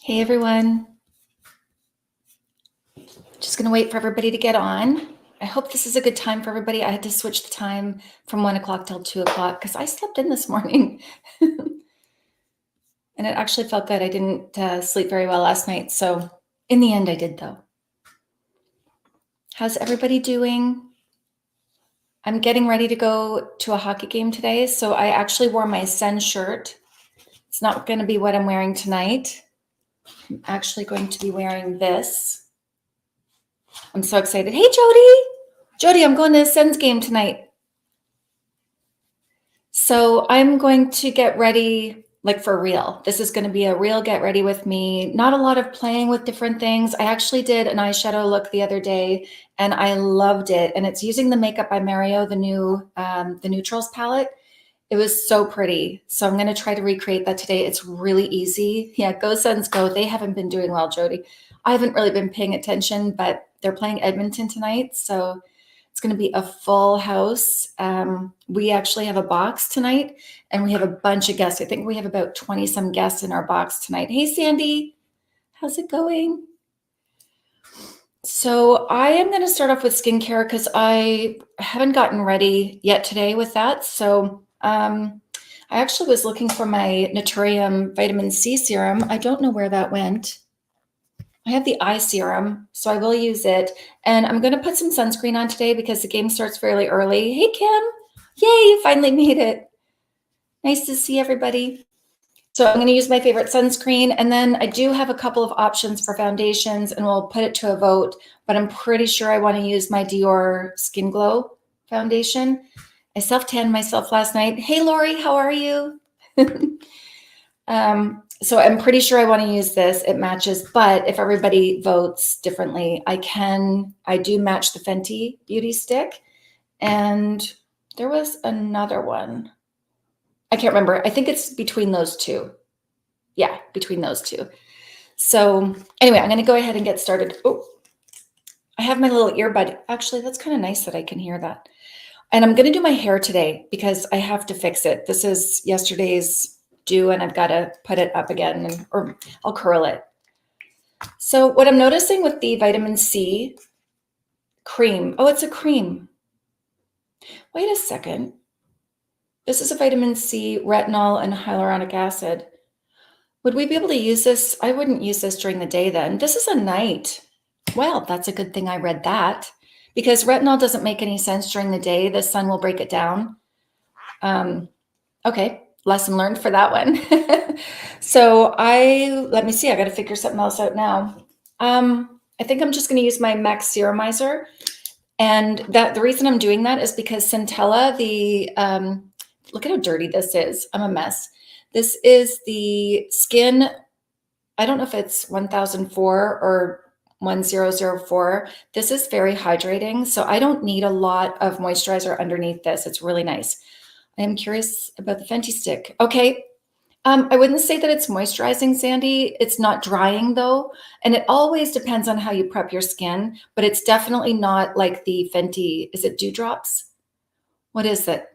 Hey everyone, just gonna wait for everybody to get on. I hope this is a good time for everybody. I had to switch the time from 1 o'clock till 2 o'clock because I slept in this morning. And it actually felt good. I didn't sleep very well last night. So in the end, I did though. How's everybody doing? I'm getting ready to go to a hockey game today. So I actually wore my Sen shirt. It's not gonna be what I'm wearing tonight. I'm actually going to be wearing this. I'm so excited. Hey, Jody. Jody, I'm going to a Sens game tonight. So I'm going to get ready like for real. This is going to be a real get ready with me. Not a lot of playing with different things. I actually did an eyeshadow look the other day and I loved it. And it's using the Makeup by Mario, the Neutrals palette. It was so pretty. So I'm going to try to recreate that today. It's really easy. Yeah, go Suns go. They haven't been doing well, Jody. I haven't really been paying attention, but they're playing Edmonton tonight. So it's going to be a full house. We actually have a box tonight and we have a bunch of guests. I think we have about 20 some guests in our box tonight. Hey, Sandy, how's it going? So I am going to start off with skincare because I haven't gotten ready yet today with that. So I actually was looking for my Naturium vitamin C serum. I don't know where that went. I have the eye serum, so I will use it. And I'm going to put some sunscreen on today because the game starts fairly early. Hey, Kim. Yay, you finally made it. Nice to see everybody. So I'm going to use my favorite sunscreen. And then I do have a couple of options for foundations and we'll put it to a vote. But I'm pretty sure I want to use my Dior Skin Glow foundation. I self-tanned myself last night. Hey, Lori, how are you? So I'm pretty sure I want to use this. It matches, but if everybody votes differently, I do match the Fenty Beauty Stick. And there was another one. I can't remember. I think it's between those two. Yeah, between those two. So anyway, I'm going to go ahead and get started. Oh, I have my little earbud. Actually, that's kind of nice that I can hear that. And I'm going to do my hair today because I have to fix it. This is yesterday's do and I've got to put it up again or I'll curl it. So what I'm noticing with the vitamin C cream, oh, it's a cream. Wait a second. This is a vitamin C, retinol, and hyaluronic acid. Would we be able to use this? I wouldn't use this during the day then. This is a night. Well, that's a good thing I read that because retinol doesn't make any sense during the day. The sun will break it down. Okay, lesson learned for that one. So let me see, I got to figure something else out now. I think I'm just going to use my MAC Sermizer. And the reason I'm doing that is because Centella, look at how dirty this is. I'm a mess. This is the Skin, I don't know if it's 1004 or 1004. This is very hydrating. So I don't need a lot of moisturizer underneath this. It's really nice. I am curious about the Fenty stick. Okay. I wouldn't say that it's moisturizing, Sandy. It's not drying though. And it always depends on how you prep your skin, but it's definitely not like the Fenty. Is it Dewdrops? What is it?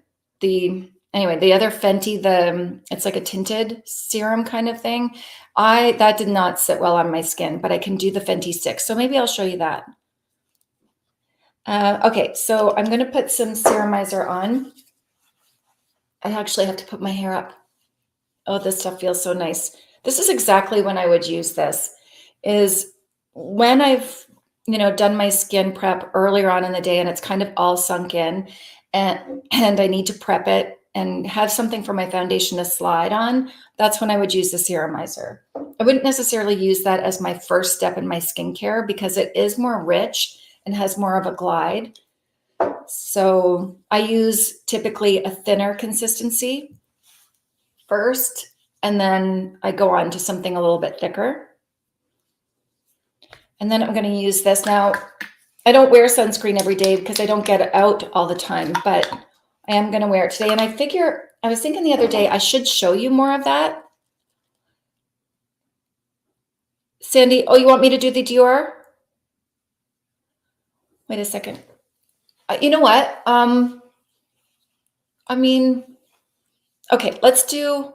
Anyway, the other Fenty, it's like a tinted serum kind of thing. That did not sit well on my skin, but I can do the Fenty stick. So maybe I'll show you that. Okay, so I'm going to put some Sermizer on. I actually have to put my hair up. Oh, this stuff feels so nice. This is exactly when I would use this, is when I've, done my skin prep earlier on in the day and it's kind of all sunk in and I need to prep it and have something for my foundation to slide on. That's when I would use the Sermizer. I wouldn't necessarily use that as my first step in my skincare because it is more rich and has more of a glide. So I use typically a thinner consistency first, and then I go on to something a little bit thicker. And then I'm going to use this. Now, I don't wear sunscreen every day because I don't get it out all the time, but I am going to wear it today. And I was thinking the other day, I should show you more of that. Sandy, oh, you want me to do the Dior? Wait a second. You know what? Okay, let's do,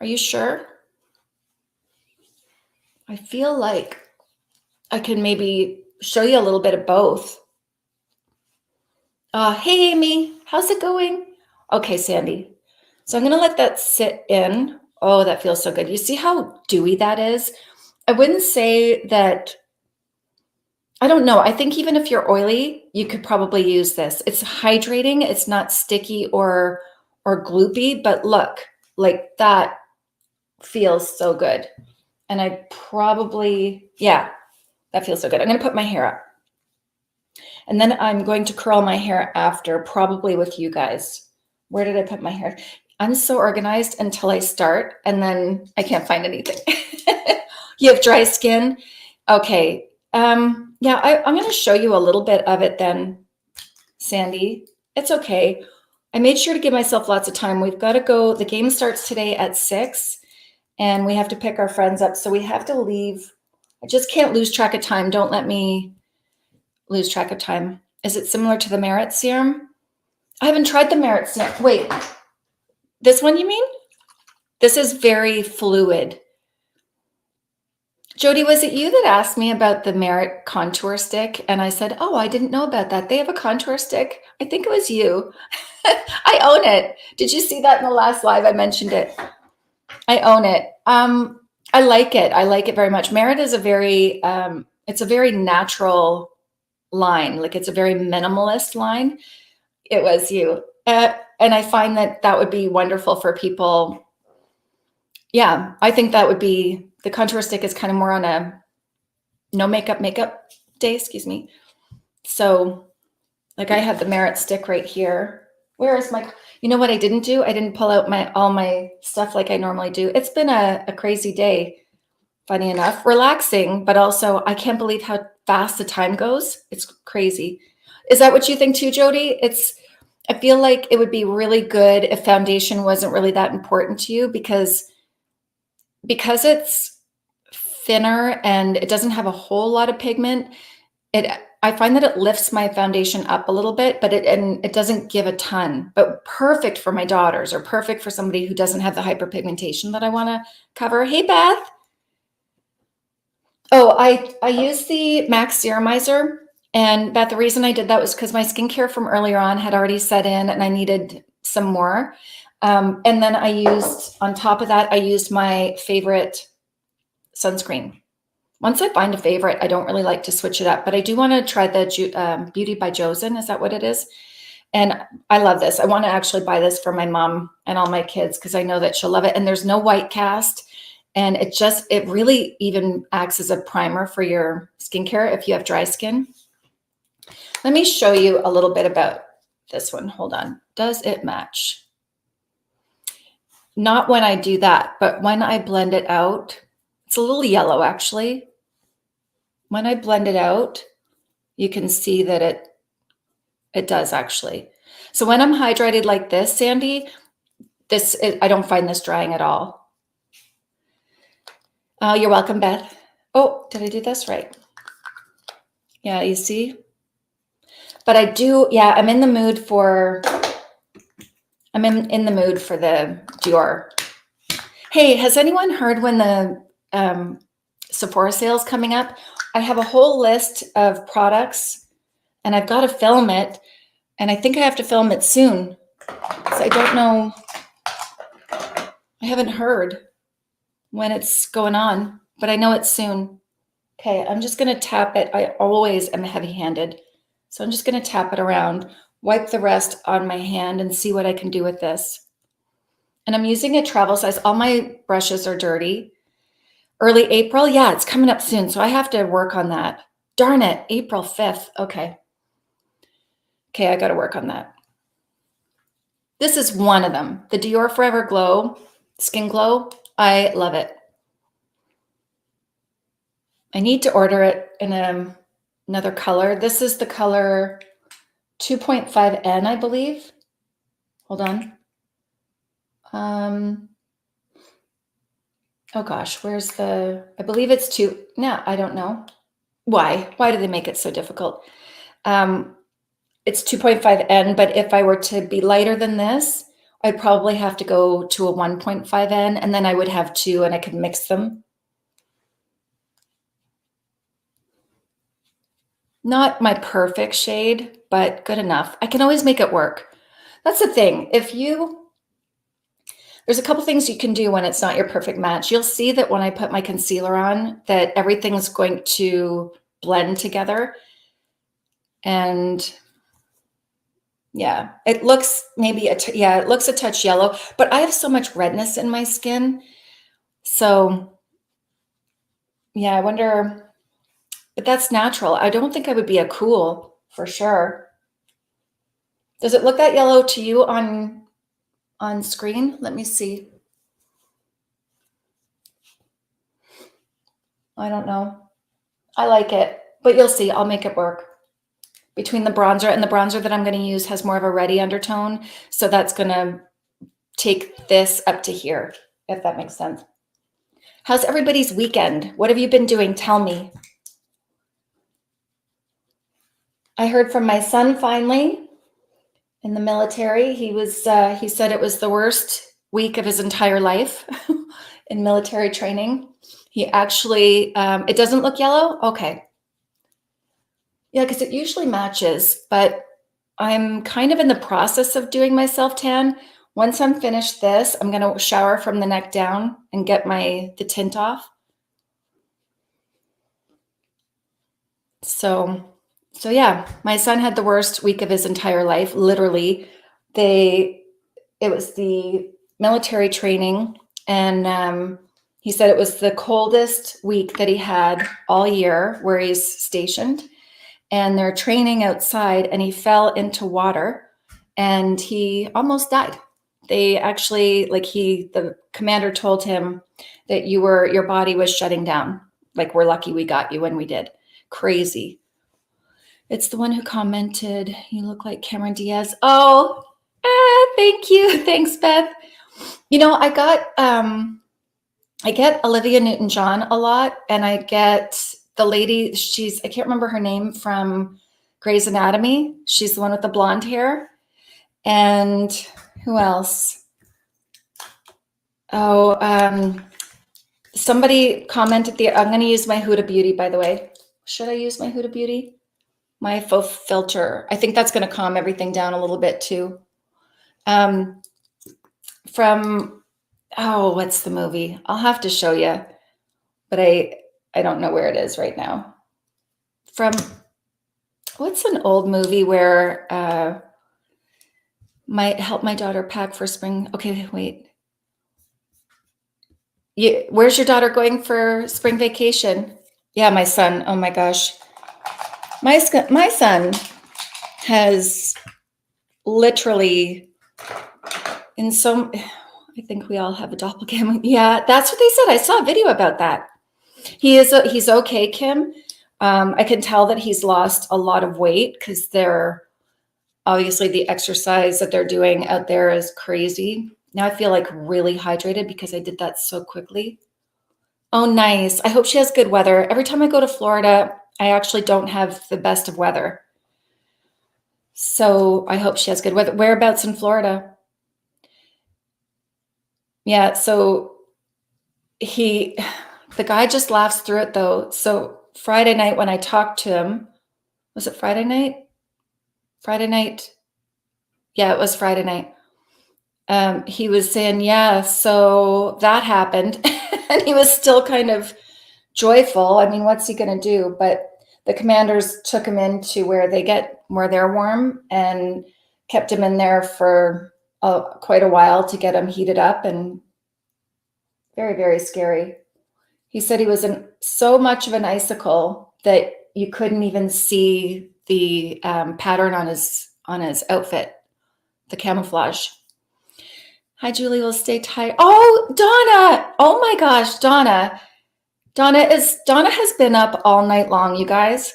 are you sure? I feel like I can maybe show you a little bit of both. Hey, Amy, how's it going? Okay, Sandy. So I'm going to let that sit in. Oh, that feels so good. You see how dewy that is? I wouldn't say that, I don't know. I think even if you're oily, you could probably use this. It's hydrating. It's not sticky or gloopy, but look, like that feels so good. And I probably, yeah, that feels so good. I'm going to put my hair up. And then I'm going to curl my hair after, probably with you guys. Where did I put my hair? I'm so organized until I start, and then I can't find anything. You have dry skin? Okay. Yeah, I'm going to show you a little bit of it then, Sandy. It's okay. I made sure to give myself lots of time. We've got to go. The game starts today at 6, and we have to pick our friends up. So we have to leave. I just can't lose track of time. Don't let me lose track of time. Is it similar to the Merit Serum? I haven't tried the Merit Serum. Wait, this one you mean? This is very fluid. Jody, was it you that asked me about the Merit contour stick? And I said, oh, I didn't know about that. They have a contour stick. I think it was you. I own it. Did you see that in the last live? I mentioned it. I own it. I like it. I like it very much. Merit is it's a very natural line. Like it's a very minimalist line. It was you. And I find that would be wonderful for people. Yeah, I think that would be, the contour stick is kind of more on a no makeup day, excuse me. So like I have the Merit stick right here. Where is my, you know what I didn't do? I didn't pull out all my stuff like I normally do. It's been a crazy day, funny enough, relaxing, but also I can't believe how fast the time goes. It's crazy. Is that what you think too, Jody? I feel like it would be really good if foundation wasn't really that important to you because it's thinner and it doesn't have a whole lot of pigment. I find that it lifts my foundation up a little bit, but it doesn't give a ton, but perfect for my daughters or perfect for somebody who doesn't have the hyperpigmentation that I want to cover. Hey, Beth. Oh, I use the MAC Sermizer. And Beth, the reason I did that was because my skincare from earlier on had already set in and I needed some more. And then on top of that, I used my favorite sunscreen. Once I find a favorite, I don't really like to switch it up, but I do want to try the Beauty by Josen. Is that what it is? And I love this. I want to actually buy this for my mom and all my kids because I know that she'll love it. And there's no white cast. And it really even acts as a primer for your skincare if you have dry skin. Let me show you a little bit about this one. Hold on. Does it match? Not when I do that, but when I blend it out, it's a little yellow actually. When I blend it out, you can see that it does actually. So when I'm hydrated like this, Sandy, I don't find this drying at all. Oh, you're welcome, Beth. Oh, did I do this right? Yeah, you see? But I do, yeah, I'm in the mood for the Dior. Hey, has anyone heard when the Sephora sale's coming up? I have a whole list of products and I've got to film it. And I think I have to film it soon. So I don't know. I haven't heard when it's going on, but I know it's soon. Okay, I'm just going to tap it. I always am heavy-handed. So I'm just going to tap it around, wipe the rest on my hand and see what I can do with this. And I'm using a travel size. All my brushes are dirty. Early April. Yeah, it's coming up soon. So I have to work on that. Darn it, April 5th. Okay. Okay, I got to work on that. This is one of them. The Dior Forever Glow, Skin Glow. I love it. I need to order it in another color. This is the color 2.5N, I believe. Hold on. Oh gosh, I believe it's 2. No, I don't know. Why do they make it so difficult? It's 2.5N, but if I were to be lighter than this, I'd probably have to go to a 1.5N and then I would have 2 and I could mix them. Not my perfect shade, but good enough. I can always make it work. That's the thing. There's a couple things you can do when it's not your perfect match. You'll see that when I put my concealer on, that everything's going to blend together. And yeah, it looks maybe it looks a touch yellow, but I have so much redness in my skin. So yeah, I wonder, but that's natural. I don't think I would be a cool for sure. Does it look that yellow to you on screen? Let me see. I don't know. I like it, but you'll see. I'll make it work. Between the bronzer and the bronzer that I'm going to use has more of a reddy undertone, so that's going to take this up to here, if that makes sense. How's everybody's weekend? What have you been doing? Tell me. I heard from my son finally in the military. He said it was the worst week of his entire life in military training. He actually, it doesn't look yellow? Okay. Yeah, because it usually matches, but I'm kind of in the process of doing my self-tan. Once I'm finished this, I'm going to shower from the neck down and get the tint off. So yeah, my son had the worst week of his entire life, literally. It was the military training, and he said it was the coldest week that he had all year where he's stationed. And they're training outside, and he fell into water and he almost died. They actually, the commander told him that your body was shutting down. Like, we're lucky we got you when we did. Crazy. It's the one who commented, you look like Cameron Diaz. Oh, thank you. Thanks, Beth. You know, I get Olivia Newton-John a lot, and I get the lady, I can't remember her name, from Grey's Anatomy. She's the one with the blonde hair. And who else? Oh, somebody commented I'm going to use my Huda Beauty, by the way. Should I use my Huda Beauty? My faux filter. I think that's going to calm everything down a little bit too. What's the movie? I'll have to show you, but I don't know where it is right now. What's an old movie where might help my daughter pack for spring? Okay, wait. Where's your daughter going for spring vacation? Yeah, my son. Oh my gosh. My son has literally I think we all have a doppelganger. Yeah, that's what they said. I saw a video about that. He's okay, Kim. I can tell that he's lost a lot of weight because obviously the exercise that they're doing out there is crazy. Now I feel like really hydrated because I did that so quickly. Oh, nice. I hope she has good weather. Every time I go to Florida, I actually don't have the best of weather. So I hope she has good weather. Whereabouts in Florida? Yeah, so the guy just laughs through it though. So Friday night when I talked to him, was it Friday night? Friday night. Yeah, it was Friday night. He was saying, yeah, so that happened. And he was still kind of joyful. I mean, what's he going to do? But the commanders took him into where they're warm and kept him in there for quite a while to get him heated up, and very, very scary. He said he was in so much of an icicle that you couldn't even see the pattern on his outfit, the camouflage. Hi, Julie. Will stay tight. Oh, Donna. Oh my gosh, Donna. Donna has been up all night long, you guys.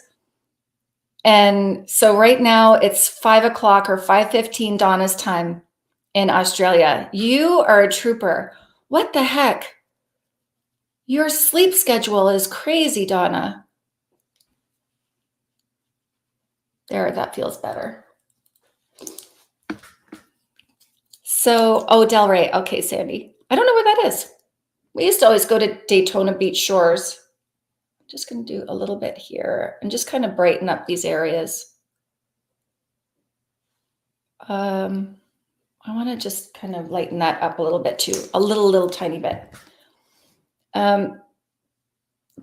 And so right now it's 5 o'clock or 5:15 Donna's time in Australia. You are a trooper. What the heck? Your sleep schedule is crazy, Donna. There, that feels better. So, Delray. Okay, Sandy. I don't know where that is. We used to always go to Daytona Beach Shores. Just going to do a little bit here and just kind of brighten up these areas. I want to just kind of lighten that up a little bit too, a little tiny bit.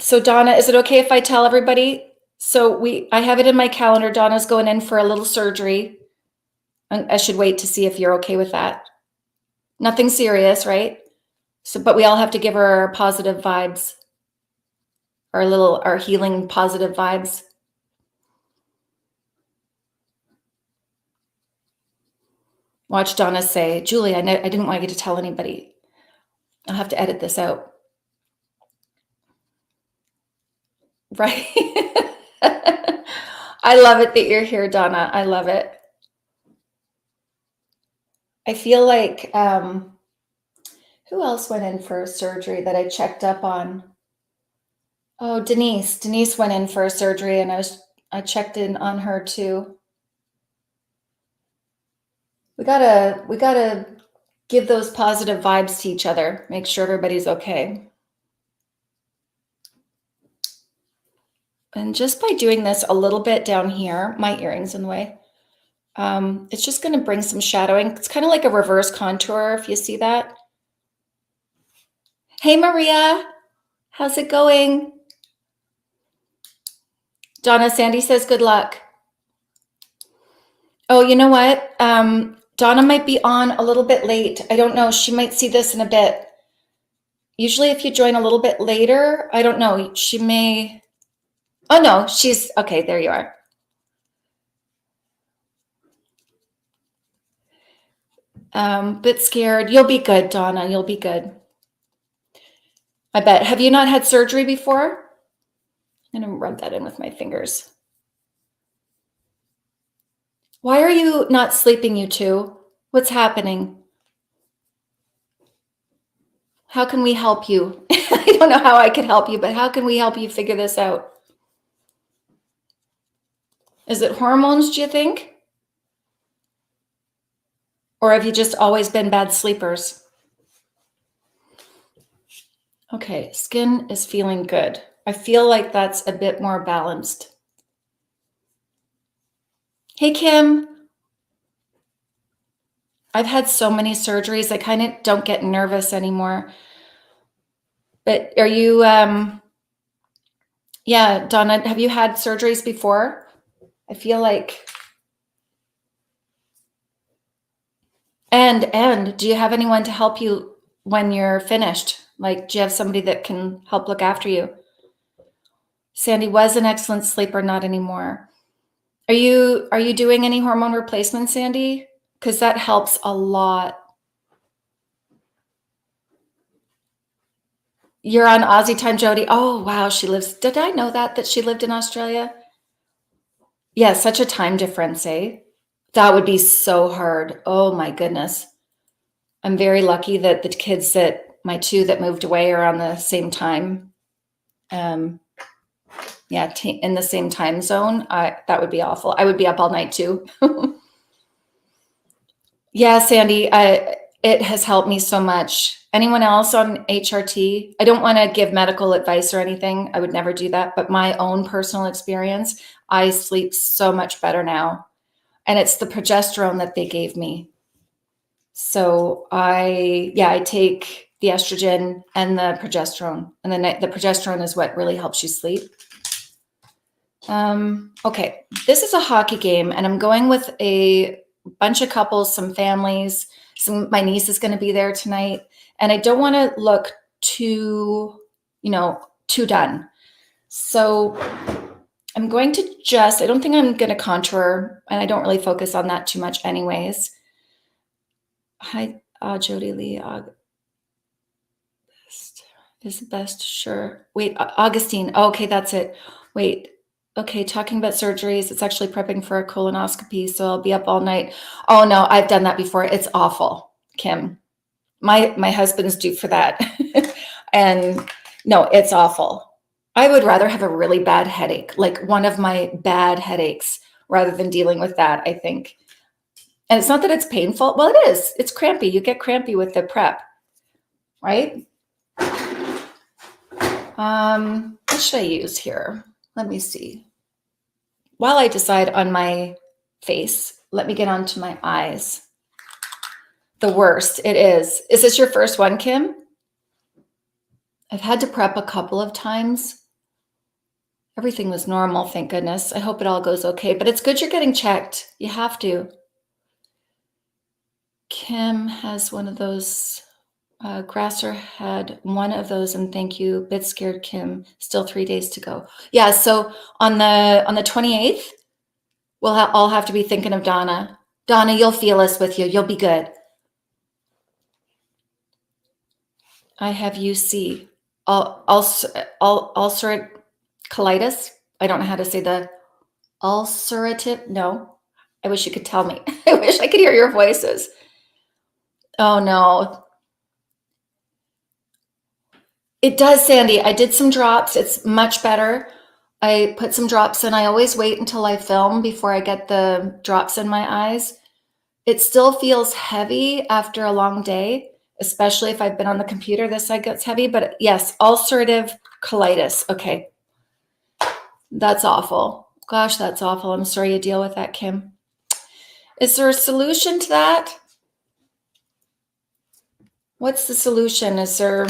So Donna, is it okay if I tell everybody? So I have it in my calendar. Donna's going in for a little surgery. I should wait to see if you're okay with that. Nothing serious, right? So, but we all have to give her our positive vibes, our healing positive vibes. Watch Donna say, Julie, I didn't want you to tell anybody. I'll have to edit this out. Right? I love it that you're here, Donna. I love it. I feel like, who else went in for surgery that I checked up on? Oh, Denise. Denise went in for a surgery and I checked in on her too. We gotta give those positive vibes to each other. Make sure everybody's okay. And just by doing this a little bit down here, my earring's in the way. It's just going to bring some shadowing. It's kind of like a reverse contour, if you see that. Hey, Maria. How's it going? Donna, Sandy says good luck. Oh, you know what? Donna might be on a little bit late. I don't know. She might see this in a bit. Usually if you join a little bit later, I don't know. She may... Oh, no. She's... Okay, there you are. Bit scared. You'll be good, Donna. You'll be good. I bet. Have you not had surgery before? I'm going to rub that in with my fingers. Why are you not sleeping, you two? What's happening? How can we help you? I don't know how I could help you, but how can we help you figure this out? Is it hormones, do you think? Or have you just always been bad sleepers? Okay, skin is feeling good. I feel like that's a bit more balanced. Hey, Kim. I've had so many surgeries, I kind of don't get nervous anymore. But are you, yeah, Donna, have you had surgeries before? I feel like, and do you have anyone to help you when you're finished? Like, do you have somebody that can help look after you? Sandy was an excellent sleeper, not anymore. Are you doing any hormone replacement, Sandy? Because that helps a lot. You're on Aussie time, Jody. Oh, wow. She lives, did I know that she lived in Australia? Yeah, such a time difference, eh? That would be so hard. Oh my goodness. I'm very lucky that the kids that my two that moved away are on the same time. Yeah, in the same time zone. That would be awful. I would be up all night too. Yeah, Sandy, it has helped me so much. Anyone else on HRT? I don't want to give medical advice or anything. I would never do that. But my own personal experience, I sleep so much better now. And it's the progesterone that they gave me. So I take the estrogen and the progesterone. And then the progesterone is what really helps you sleep. Okay, this is a hockey game, and I'm going with a bunch of couples, some families. My niece is going to be there tonight, and I don't want to look too done. So I'm going to I don't think I'm going to contour, and I don't really focus on that too much anyways. Hi, Jody Lee. Is the best, sure. Wait, Augustine. Oh, okay, that's it. Wait. Okay, talking about surgeries, it's actually prepping for a colonoscopy, so I'll be up all night. Oh no, I've done that before. It's awful, Kim. My husband's due for that. And no, it's awful. I would rather have a really bad headache, like one of my bad headaches, rather than dealing with that, I think. And it's not that it's painful. Well, it is. It's crampy. You get crampy with the prep, right? What should I use here? Let me see. While I decide on my face, let me get onto my eyes. The worst it is. Is this your first one, Kim? I've had to prep a couple of times. Everything was normal, thank goodness. I hope it all goes okay, but it's good you're getting checked. You have to. Kim has one of those. Grasser had one of those, and thank you. Bit scared, Kim. Still 3 days to go. Yeah, so on the 28th, we'll all have to be thinking of Donna. Donna, you'll feel us with you. You'll be good. I have UC. Ulcerative colitis. I don't know how to say the ulcerative. No, I wish you could tell me. I wish I could hear your voices. Oh no. It does, Sandy. I did some drops. It's much better. I put some drops in. I always wait until I film before I get the drops in my eyes. It still feels heavy after a long day, especially if I've been on the computer. This side gets heavy, but yes, ulcerative colitis. Okay. That's awful. Gosh, that's awful. I'm sorry you deal with that, Kim. Is there a solution to that? What's the solution? Is there...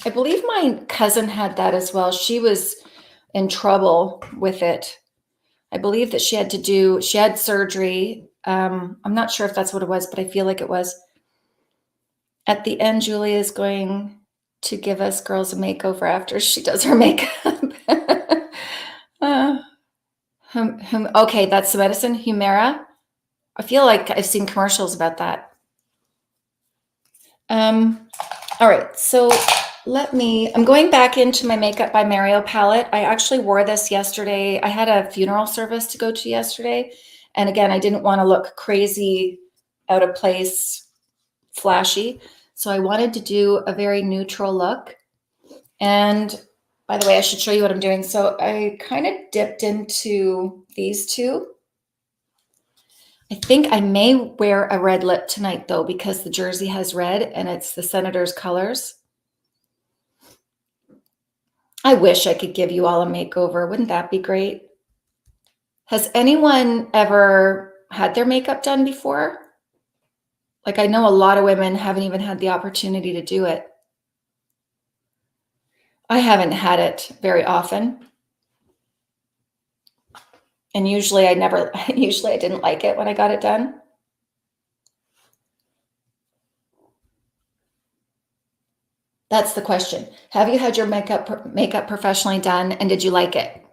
I believe my cousin had that as well. She was in trouble with it. I believe that she had surgery. I'm not sure if that's what it was, but I feel like it was. At the end, Julia is going to give us girls a makeover after she does her makeup. Okay, that's the medicine, Humira. I feel like I've seen commercials about that. All right, so I'm going back into my Makeup by Mario palette. I actually wore this yesterday. I had a funeral service to go to yesterday. And again, I didn't want to look crazy, out of place, flashy. So I wanted to do a very neutral look. And by the way, I should show you what I'm doing. So I kind of dipped into these two. I think I may wear a red lip tonight though, because the jersey has red and it's the Senator's colors. I wish I could give you all a makeover. Wouldn't that be great? Has anyone ever had their makeup done before? Like, I know a lot of women haven't even had the opportunity to do it. I haven't had it very often. And usually I didn't like it when I got it done. That's the question. Have you had your makeup professionally done, and did you like it?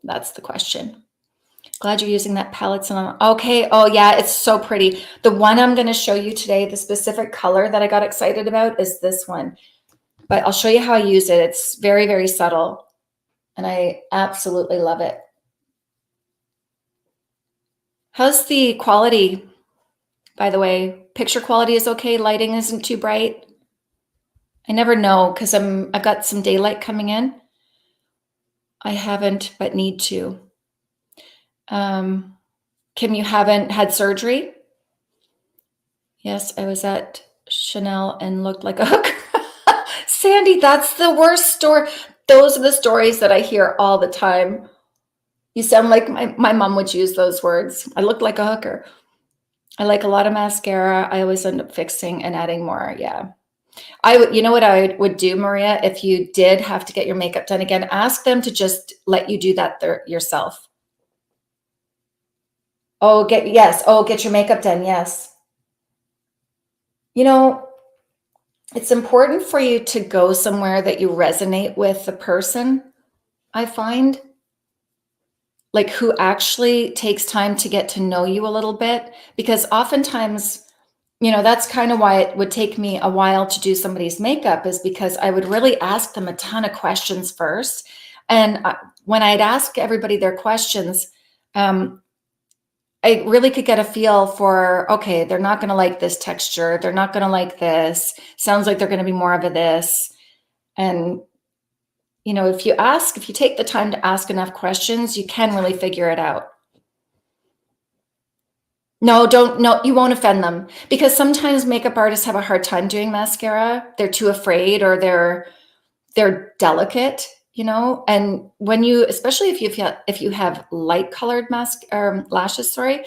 That's the question. Glad you're using that palette. Okay. Oh yeah, it's so pretty. The one I'm going to show you today, the specific color that I got excited about is this one. But I'll show you how I use it. It's very, very subtle, and I absolutely love it. How's the quality, by the way? Picture quality is okay. Lighting isn't too bright. I never know because I've got some daylight coming in. I haven't, but need to. Kim, you haven't had surgery? Yes, I was at Chanel and looked like a hooker. Sandy, that's the worst story. Those are the stories that I hear all the time. You sound like my mom would use those words. I look like a hooker. I like a lot of mascara. I always end up fixing and adding more. Yeah. You know what I would do, Maria, if you did have to get your makeup done again, ask them to just let you do that yourself. Oh, get your makeup done. Yes. You know, it's important for you to go somewhere that you resonate with the person, I find. Like, who actually takes time to get to know you a little bit, because oftentimes, you know, that's kind of why it would take me a while to do somebody's makeup, is because I would really ask them a ton of questions first. And when I'd ask everybody their questions, I really could get a feel for, okay, they're not going to like this texture. They're not going to like this. Sounds like they're going to be more of a this. And, you know, if you take the time to ask enough questions, you can really figure it out. No, you won't offend them, because sometimes makeup artists have a hard time doing mascara. They're too afraid, or they're delicate. you know, and when you, especially if you have light colored mask or lashes, sorry,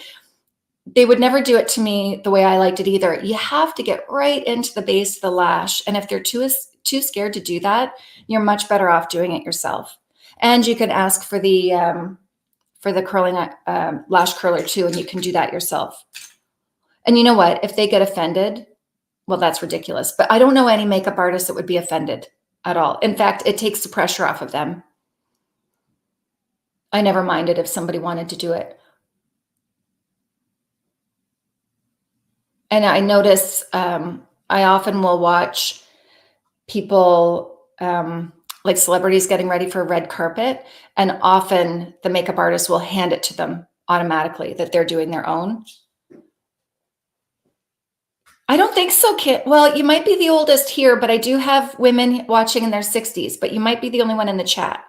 they would never do it to me the way I liked it either. You have to get right into the base of the lash. And if they're too scared to do that, you're much better off doing it yourself. And you can ask for the curling lash curler too, and you can do that yourself. And you know what? If they get offended, well, that's ridiculous. But I don't know any makeup artist that would be offended at all. In fact, it takes the pressure off of them. I never minded if somebody wanted to do it. And I notice I often will watch people like celebrities getting ready for a red carpet, and often the makeup artist will hand it to them automatically that they're doing their own. I don't think so, Kit. Well, you might be the oldest here, but I do have women watching in their 60s, but you might be the only one in the chat.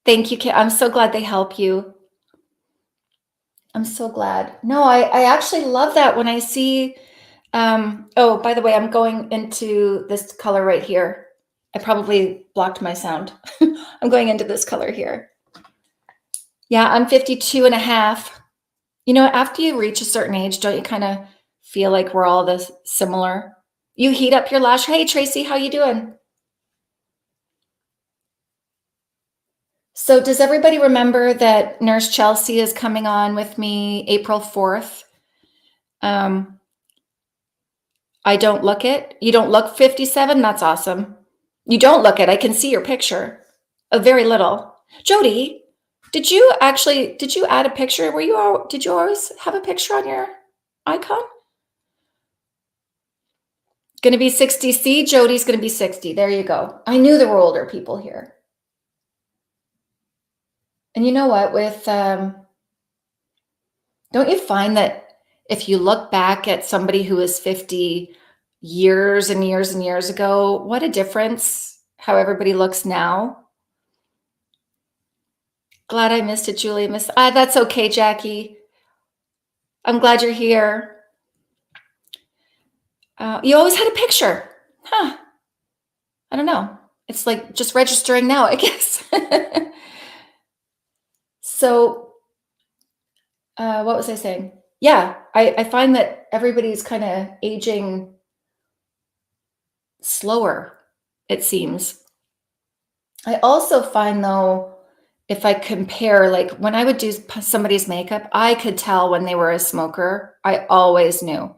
Thank you, Kit. I'm so glad they help you. I'm so glad. No, I actually love that when I see, oh, by the way, I'm going into this color right here. I probably blocked my sound. I'm going into this color here. Yeah, I'm 52 and a half. You know, after you reach a certain age, don't you kind of feel like we're all this similar? You heat up your lash. Hey, Tracy, how you doing? So does everybody remember that Nurse Chelsea is coming on with me April 4th? I don't look it. You don't look 57? That's awesome. You don't look it. I can see your picture. A very little. Jody, did you add a picture? Did you always have a picture on your icon? Going to be 60. See, Jody's going to be 60. There you go. I knew there were older people here. And you know what? Don't you find that if you look back at somebody who is 50 years and years and years ago, what a difference how everybody looks now? Glad I missed it, Julie. That's okay, Jackie. I'm glad you're here. You always had a picture. Huh. I don't know. It's like just registering now, I guess. So, what was I saying? Yeah, I find that everybody's kind of aging slower, it seems. I also find, though, if I compare, like when I would do somebody's makeup, I could tell when they were a smoker. I always knew.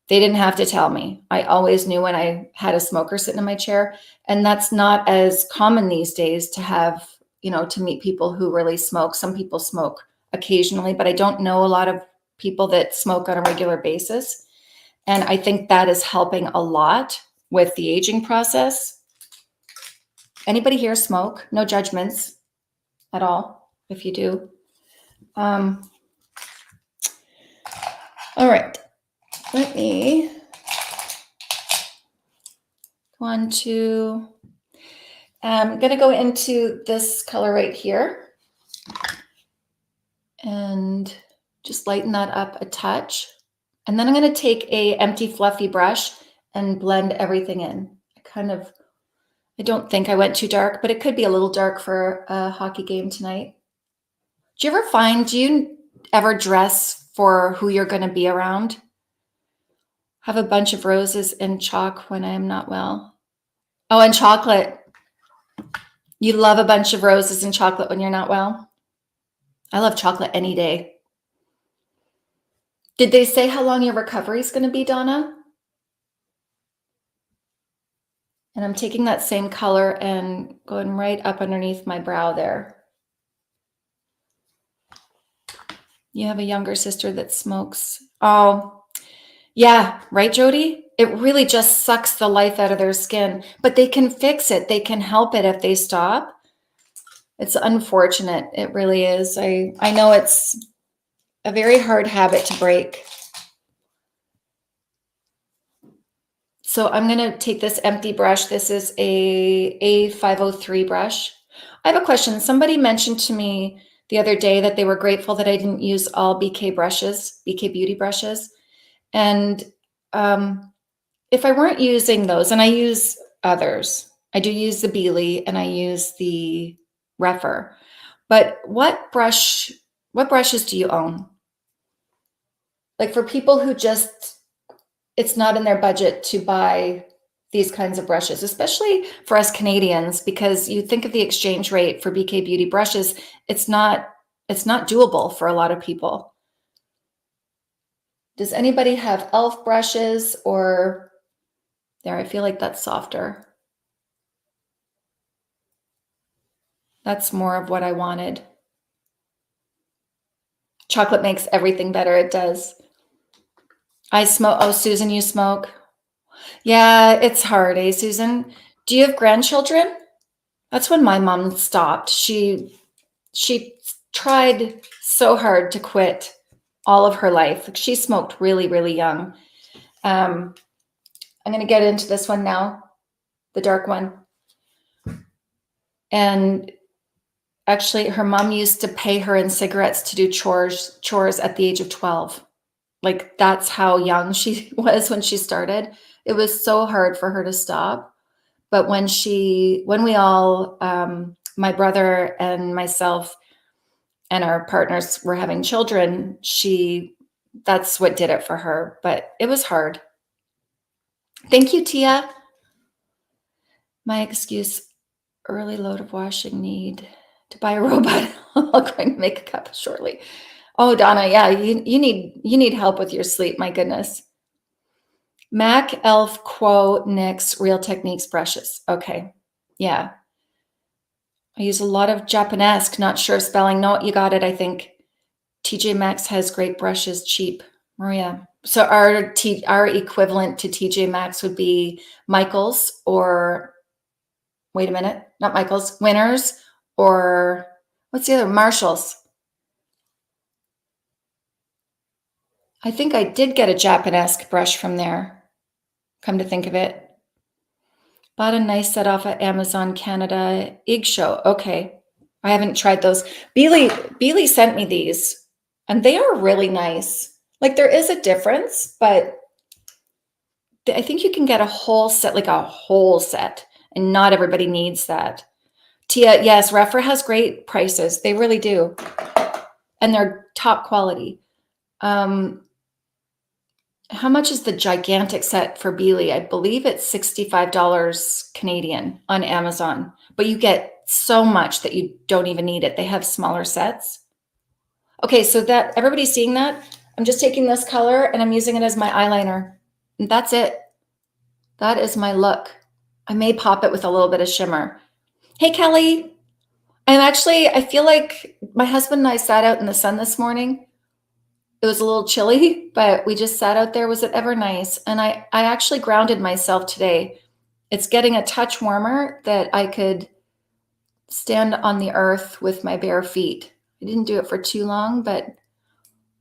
They didn't have to tell me. I always knew when I had a smoker sitting in my chair. And that's not as common these days to have, to meet people who really smoke. Some people smoke occasionally, but I don't know a lot of people that smoke on a regular basis. And I think that is helping a lot with the aging process. Anybody here smoke? No judgments at all if you do. All right. Let me go on to, I'm going to go into this color right here and just lighten that up a touch. And then I'm going to take a empty fluffy brush and blend everything in. I don't think I went too dark, but it could be a little dark for a hockey game tonight. Do you ever dress for who you're going to be around? Have a bunch of roses and chalk when I am not well. Oh, and chocolate. You love a bunch of roses and chocolate when you're not well? I love chocolate any day. Did they say how long your recovery is going to be, Donna? And I'm taking that same color and going right up underneath my brow there. You have a younger sister that smokes. Oh, yeah, right, Jody? It really just sucks the life out of their skin, but they can fix it. They can help it if they stop. It's unfortunate. It really is. I know it's a very hard habit to break. So I'm going to take this empty brush. This is a 503 brush. I have a question. Somebody mentioned to me the other day that they were grateful that I didn't use all BK Beauty brushes. And if I weren't using those, and I use others, I do use the Beely and I use the Rephr. But what brushes do you own? Like for people who just, it's not in their budget to buy these kinds of brushes, especially for us Canadians, because you think of the exchange rate for BK Beauty brushes, it's not doable for a lot of people. Does anybody have e.l.f. brushes or there? I feel like that's softer. That's more of what I wanted. Chocolate makes everything better. It does. I smoke. Oh, Susan, you smoke? Yeah, it's hard, eh, Susan? Do you have grandchildren? That's when my mom stopped. She tried so hard to quit all of her life. She smoked really, really young. I'm going to get into this one now, the dark one. And actually, her mom used to pay her in cigarettes to do chores at the age of 12. Like that's how young she was when she started. It was so hard for her to stop. But when we all, my brother and myself and our partners were having children, that's what did it for her. But it was hard. Thank you, Tia. My excuse, early load of washing, need to buy a robot. I'm going to make a cup shortly. Oh, Donna, yeah, you need help with your sleep. My goodness. MAC, e.l.f., Quo, NYX, Real Techniques brushes. Okay, yeah. I use a lot of Japanesque, not sure spelling. No, you got it, I think. TJ Maxx has great brushes, cheap. Maria. So our equivalent to TJ Maxx would be Michaels or, wait a minute, not Michaels, Winners, or what's the other? Marshalls. I think I did get a Japanesque brush from there, come to think of it. Bought a nice set off at Amazon Canada. Eyeshadow. Okay. I haven't tried those. Beely sent me these, and they are really nice. Like there is a difference, but I think you can get a whole set, like a whole set, and not everybody needs that. Tia, yes, Rephr has great prices. They really do. And they're top quality. How much is the gigantic set for Beely? I believe it's $65 Canadian on Amazon, but you get so much that you don't even need it. They have smaller sets. Okay, so that everybody's seeing that. I'm just taking this color and I'm using it as my eyeliner. And that's it. That is my look. I may pop it with a little bit of shimmer. Hey, Kelly. I feel like my husband and I sat out in the sun this morning. It was a little chilly, but we just sat out there. Was it ever nice? And I actually grounded myself today. It's getting a touch warmer that I could stand on the earth with my bare feet. I didn't do it for too long, but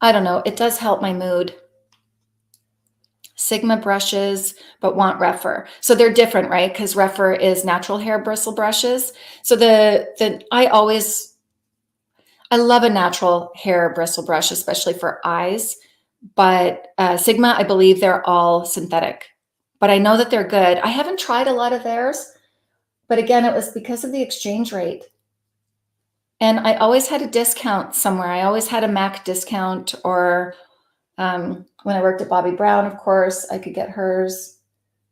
I don't know. It does help my mood. Sigma brushes, but want Rephr. So they're different, right? Because Rephr is natural hair bristle brushes. So I love a natural hair bristle brush, especially for eyes. But Sigma, I believe they're all synthetic. But I know that they're good. I haven't tried a lot of theirs. But again, it was because of the exchange rate. And I always had a discount somewhere. I always had a MAC discount, or when I worked at Bobbi Brown, of course, I could get hers.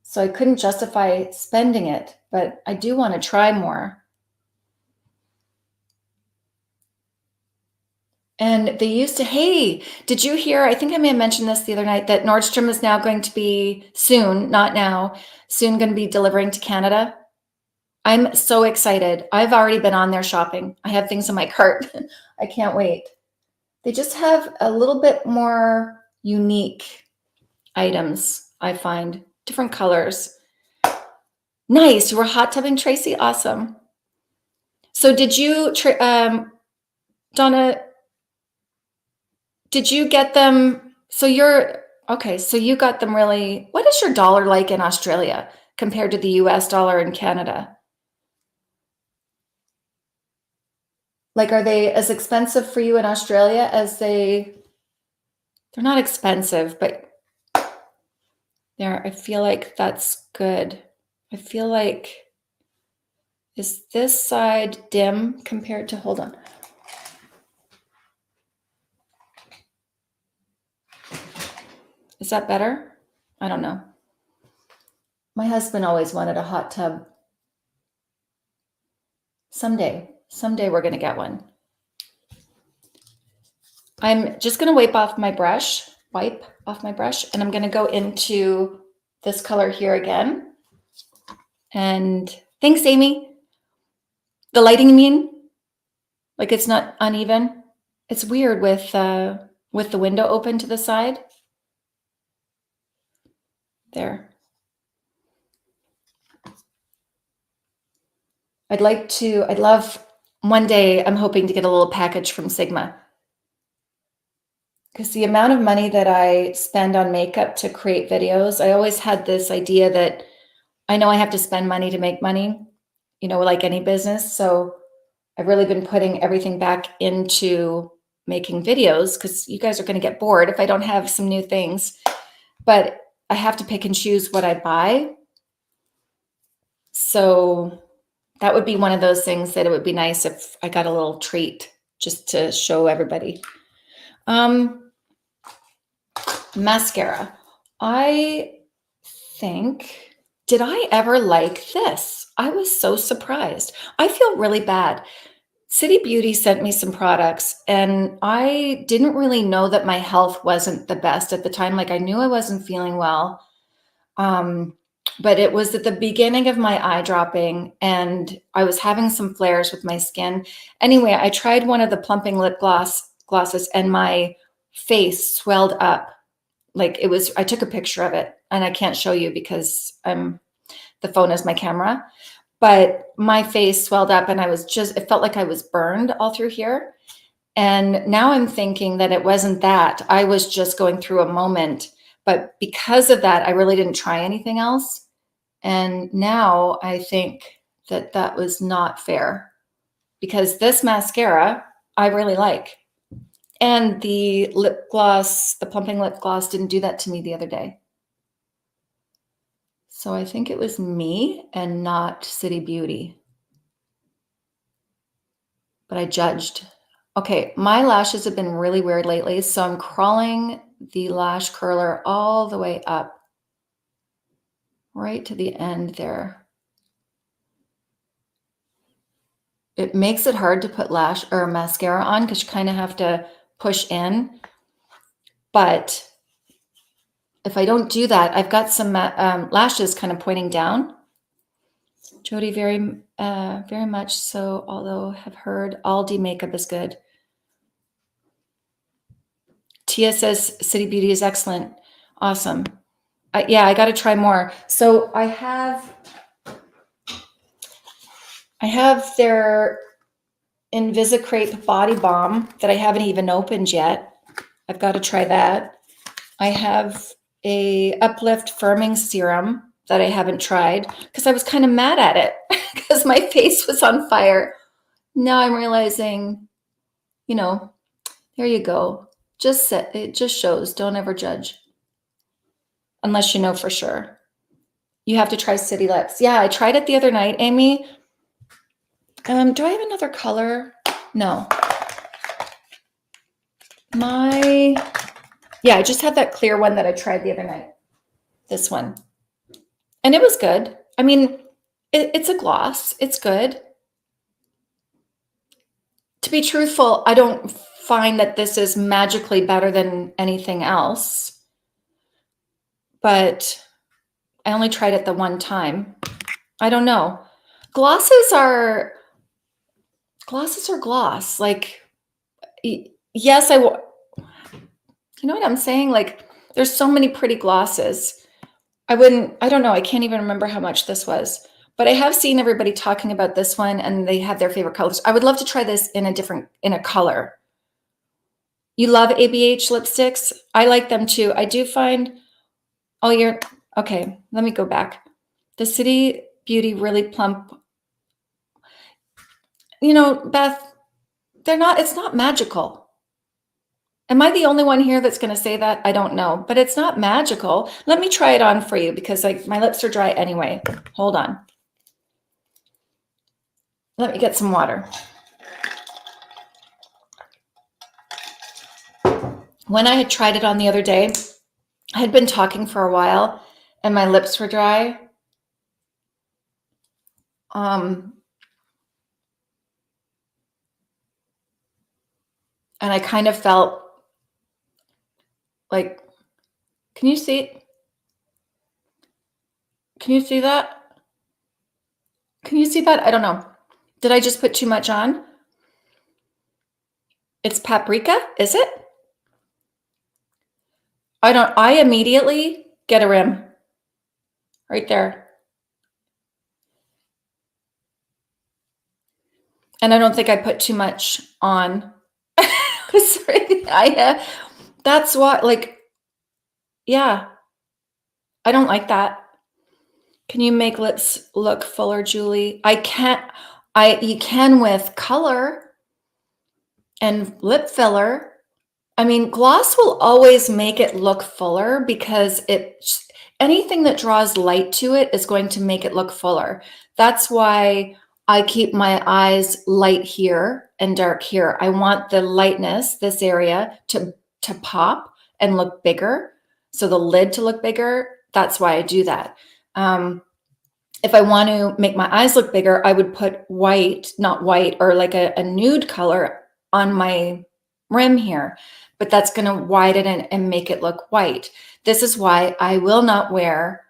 So I couldn't justify spending it, but I do want to try more. And they used to, hey, did you hear? I think I may have mentioned this the other night that Nordstrom is now going to be soon, not now, soon going to be delivering to Canada. I'm so excited. I've already been on there shopping. I have things in my cart. I can't wait. They just have a little bit more unique items, I find. Different colors. Nice. You were hot tubbing, Tracy? Awesome. So did you, Donna, did you get them? So you got them really. What is your dollar like in Australia compared to the US dollar in Canada? Like, are they as expensive for you in Australia as they're not expensive, but I feel like that's good. I feel like Is this side dim compared to, hold on. Is that better? I don't know. My husband always wanted a hot tub. Someday we're going to get one. I'm just going to wipe off my brush, and I'm going to go into this color here again. And thanks, Amy. The lighting, like it's not uneven. It's weird with the window open to the side. There. I'd love, one day I'm hoping to get a little package from Sigma. Because the amount of money that I spend on makeup to create videos, I always had this idea that I know I have to spend money to make money, like any business. So I've really been putting everything back into making videos because you guys are going to get bored if I don't have some new things. But I have to pick and choose what I buy. So that would be one of those things that it would be nice if I got a little treat just to show everybody. Mascara. I think, did I ever like this? I was so surprised. I feel really bad. City Beauty sent me some products and I didn't really know that my health wasn't the best at the time. Like I knew I wasn't feeling well. But it was at the beginning of my eye dropping and I was having some flares with my skin. Anyway, I tried one of the Plumping lip glosses and my face swelled up. Like I took a picture of it and I can't show you because the phone is my camera, but my face swelled up and it felt like I was burned all through here. And now I'm thinking that it wasn't that. I was just going through a moment, but because of that, I really didn't try anything else. And now I think that that was not fair because this mascara I really like. And the lip gloss, the Plumping lip gloss didn't do that to me the other day. So I think it was me and not City Beauty. But I judged. Okay, my lashes have been really weird lately, so I'm crawling the lash curler all the way up, right to the end there. It makes it hard to put lash or mascara on because you kind of have to push in. But if I don't do that, I've got some lashes kind of pointing down. Jody, very much so, although have heard Aldi makeup is good. Tia says City Beauty is excellent. Awesome. Yeah, I got to try more. So I have their Invisicrepe body balm that I haven't even opened yet. I've got to try that. I have a Uplift firming serum that I haven't tried because I was kind of mad at it because my face was on fire. Now I'm realizing, there you go. It just shows. Don't ever judge. Unless you know for sure. You have to try City Lips. Yeah, I tried it the other night, Amy. Do I have another color? No. I just have that clear one that I tried the other night. This one. And it was good. I mean, it's a gloss. It's good. To be truthful, I don't find that this is magically better than anything else. But I only tried it the one time. I don't know. Glosses are gloss. Like, yes, you know what I'm saying? Like, there's so many pretty glosses. I don't know. I can't even remember how much this was, but I have seen everybody talking about this one and they have their favorite colors. I would love to try this in a color. You love ABH lipsticks? I like them too. I do find, okay, let me go back. The City Beauty Really Plump. Beth, it's not magical. Am I the only one here that's going to say that? I don't know, but it's not magical. Let me try it on for you because my lips are dry anyway. Hold on. Let me get some water. When I had tried it on the other day, I had been talking for a while and my lips were dry. And I kind of felt like, can you see? Can you see that? Can you see that? I don't know. Did I just put too much on? It's paprika, is it? I immediately get a rim right there. And I don't think I put too much on. Sorry. That's what, like, yeah, I don't like that. Can you make lips look fuller, Julie? I can't. You can with color and lip filler. I mean, gloss will always make it look fuller because anything that draws light to it is going to make it look fuller. That's why I keep my eyes light here and dark here. I want the lightness, this area, to pop and look bigger. So the lid to look bigger. That's why I do that. If I want to make my eyes look bigger, I would put white, not white, or like a nude color on my rim here, but that's going to widen it and make it look white. This is why I will not wear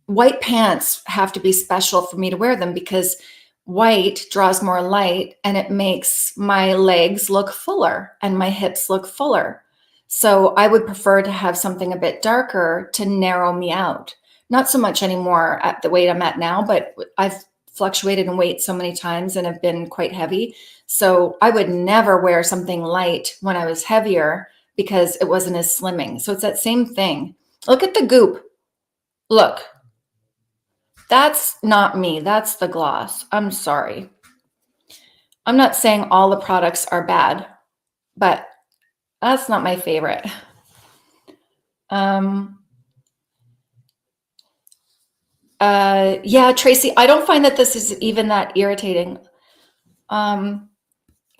white pants. Have to be special for me to wear them because white draws more light and it makes my legs look fuller and my hips look fuller. So I would prefer to have something a bit darker to narrow me out. Not so much anymore at the weight I'm at now, but I've fluctuated in weight so many times and have been quite heavy. So I would never wear something light when I was heavier because it wasn't as slimming. So it's that same thing. Look at the goop. Look, that's not me. That's the gloss. I'm sorry. I'm not saying all the products are bad, but that's not my favorite. Yeah, Tracy, I don't find that this is even that irritating. I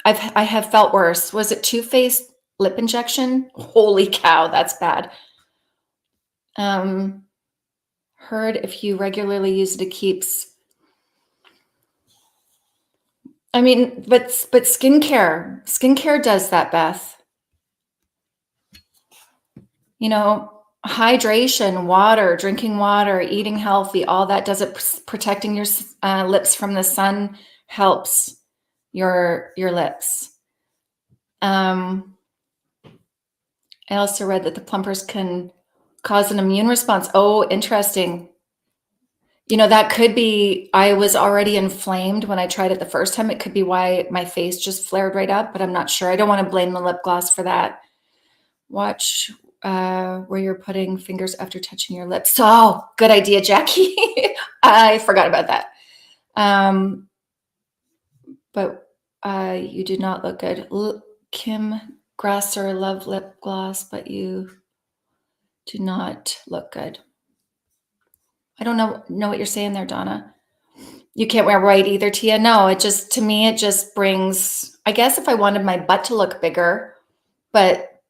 have felt worse. Was it Too Faced lip injection? Holy cow, that's bad. Heard if you regularly use it, it keeps. I mean, but skincare does that, Beth. You know, hydration, water, drinking water, eating healthy, all that does it. Protecting your lips from the sun helps your lips. I also read that the plumpers can cause an immune response. Oh, interesting. You know, that could be, I was already inflamed when I tried it the first time. It could be why my face just flared right up, but I'm not sure. I don't want to blame the lip gloss for that. Watch where you're putting fingers after touching your lips. Oh, good idea, Jackie. I forgot about that. But you do not look good. Kim Grasser, love lip gloss, but you do not look good. I don't know what you're saying there, Donna. You can't wear white either, Tia. No, it just, to me, it just brings, I guess if I wanted my butt to look bigger, but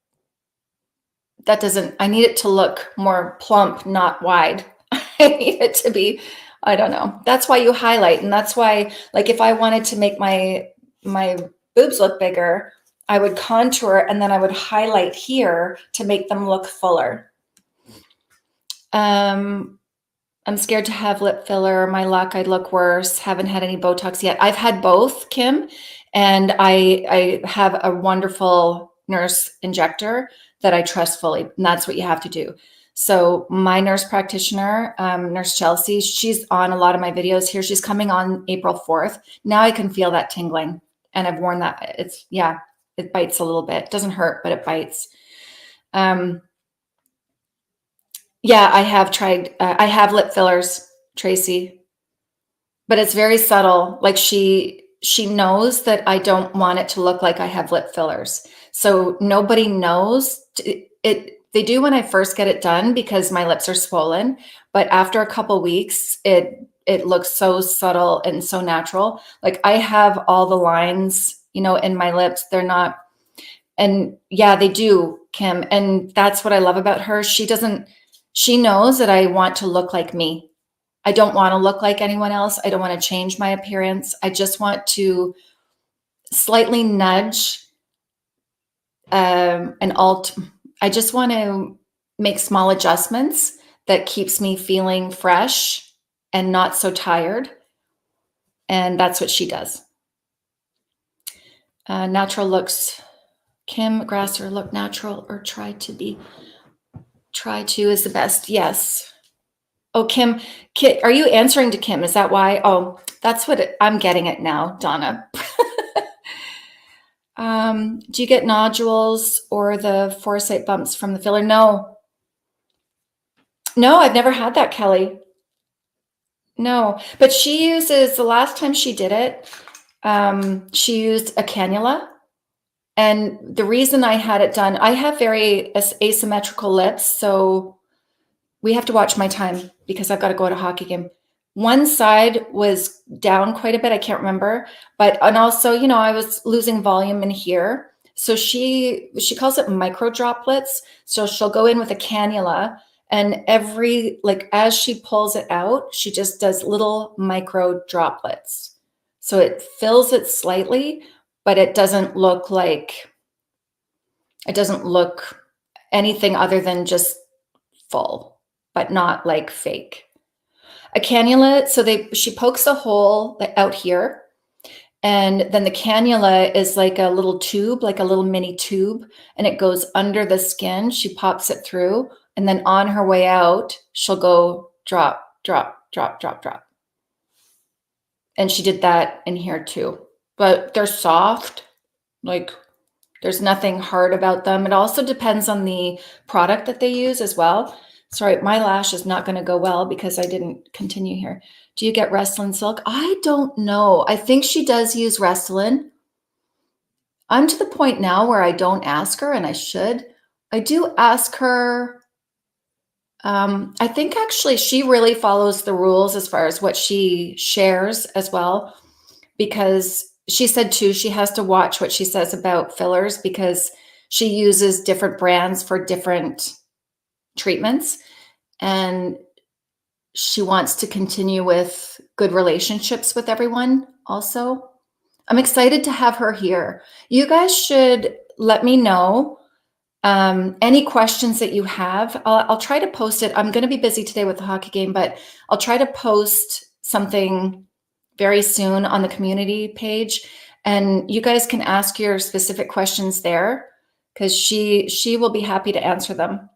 that doesn't, I need it to look more plump, not wide. I need it to be, I don't know. That's why you highlight. And that's why, like, if I wanted to make my boobs look bigger, I would contour and then I would highlight here to make them look fuller. I'm scared to have lip filler. My luck, I'd look worse. Haven't had any Botox yet. I've had both, Kim, and I have a wonderful nurse injector that I trust fully, and that's what you have to do. So my nurse practitioner, Nurse Chelsea, she's on a lot of my videos here. She's coming on April 4th. Now I can feel that tingling, and I've worn that. It's, yeah, it bites a little bit. It doesn't hurt, but it bites. Yeah, I have tried. I have lip fillers, Tracy, but it's very subtle. Like she knows that I don't want it to look like I have lip fillers. So nobody knows it. They do when I first get it done because my lips are swollen. But after a couple weeks, it it looks so subtle and so natural. Like I have all the lines, you know, in my lips. They're not, and yeah, they do, Kim. And that's what I love about her. She knows that I want to look like me. I don't want to look like anyone else. I don't want to change my appearance. I just want to slightly nudge an alt. I just want to make small adjustments that keeps me feeling fresh and not so tired. And that's what she does. Natural looks. Kim Grasser, look natural or try to is the best. Yes. Oh, Kim, are you answering to Kim? Is that why? Oh, that's what I'm getting it now, Donna. Do you get nodules or the foresight bumps from the filler? No. No, I've never had that, Kelly. No, but she uses, the last time she did it, she used a cannula. And the reason I had it done, I have very asymmetrical lips, so we have to watch my time because I've got to go to a hockey game. One side was down quite a bit. I can't remember, and also, you know, I was losing volume in here. So she calls it micro droplets. So she'll go in with a cannula, and as she pulls it out, she just does little micro droplets. So it fills it slightly, but it doesn't look anything other than just full, but not like fake. A cannula, so she pokes a hole out here, and then the cannula is like a little tube, like a little mini tube, and it goes under the skin. She pops it through, and then on her way out, she'll go drop, drop, drop, drop, drop. And she did that in here too. But they're soft, like there's nothing hard about them. It also depends on the product that they use as well. Sorry, my lash is not going to go well because I didn't continue here. Do you get Restylane Silk? I don't know. I think she does use Restylane. I'm to the point now where I don't ask her, and I should. I do ask her. I think actually she really follows the rules as far as what she shares as well, because she said too, she has to watch what she says about fillers because she uses different brands for different treatments, and she wants to continue with good relationships with everyone also. I'm excited to have her here. You guys should let me know any questions that you have. I'll try to post it. I'm going to be busy today with the hockey game, but I'll try to post something very soon on the community page, and you guys can ask your specific questions there because she will be happy to answer them.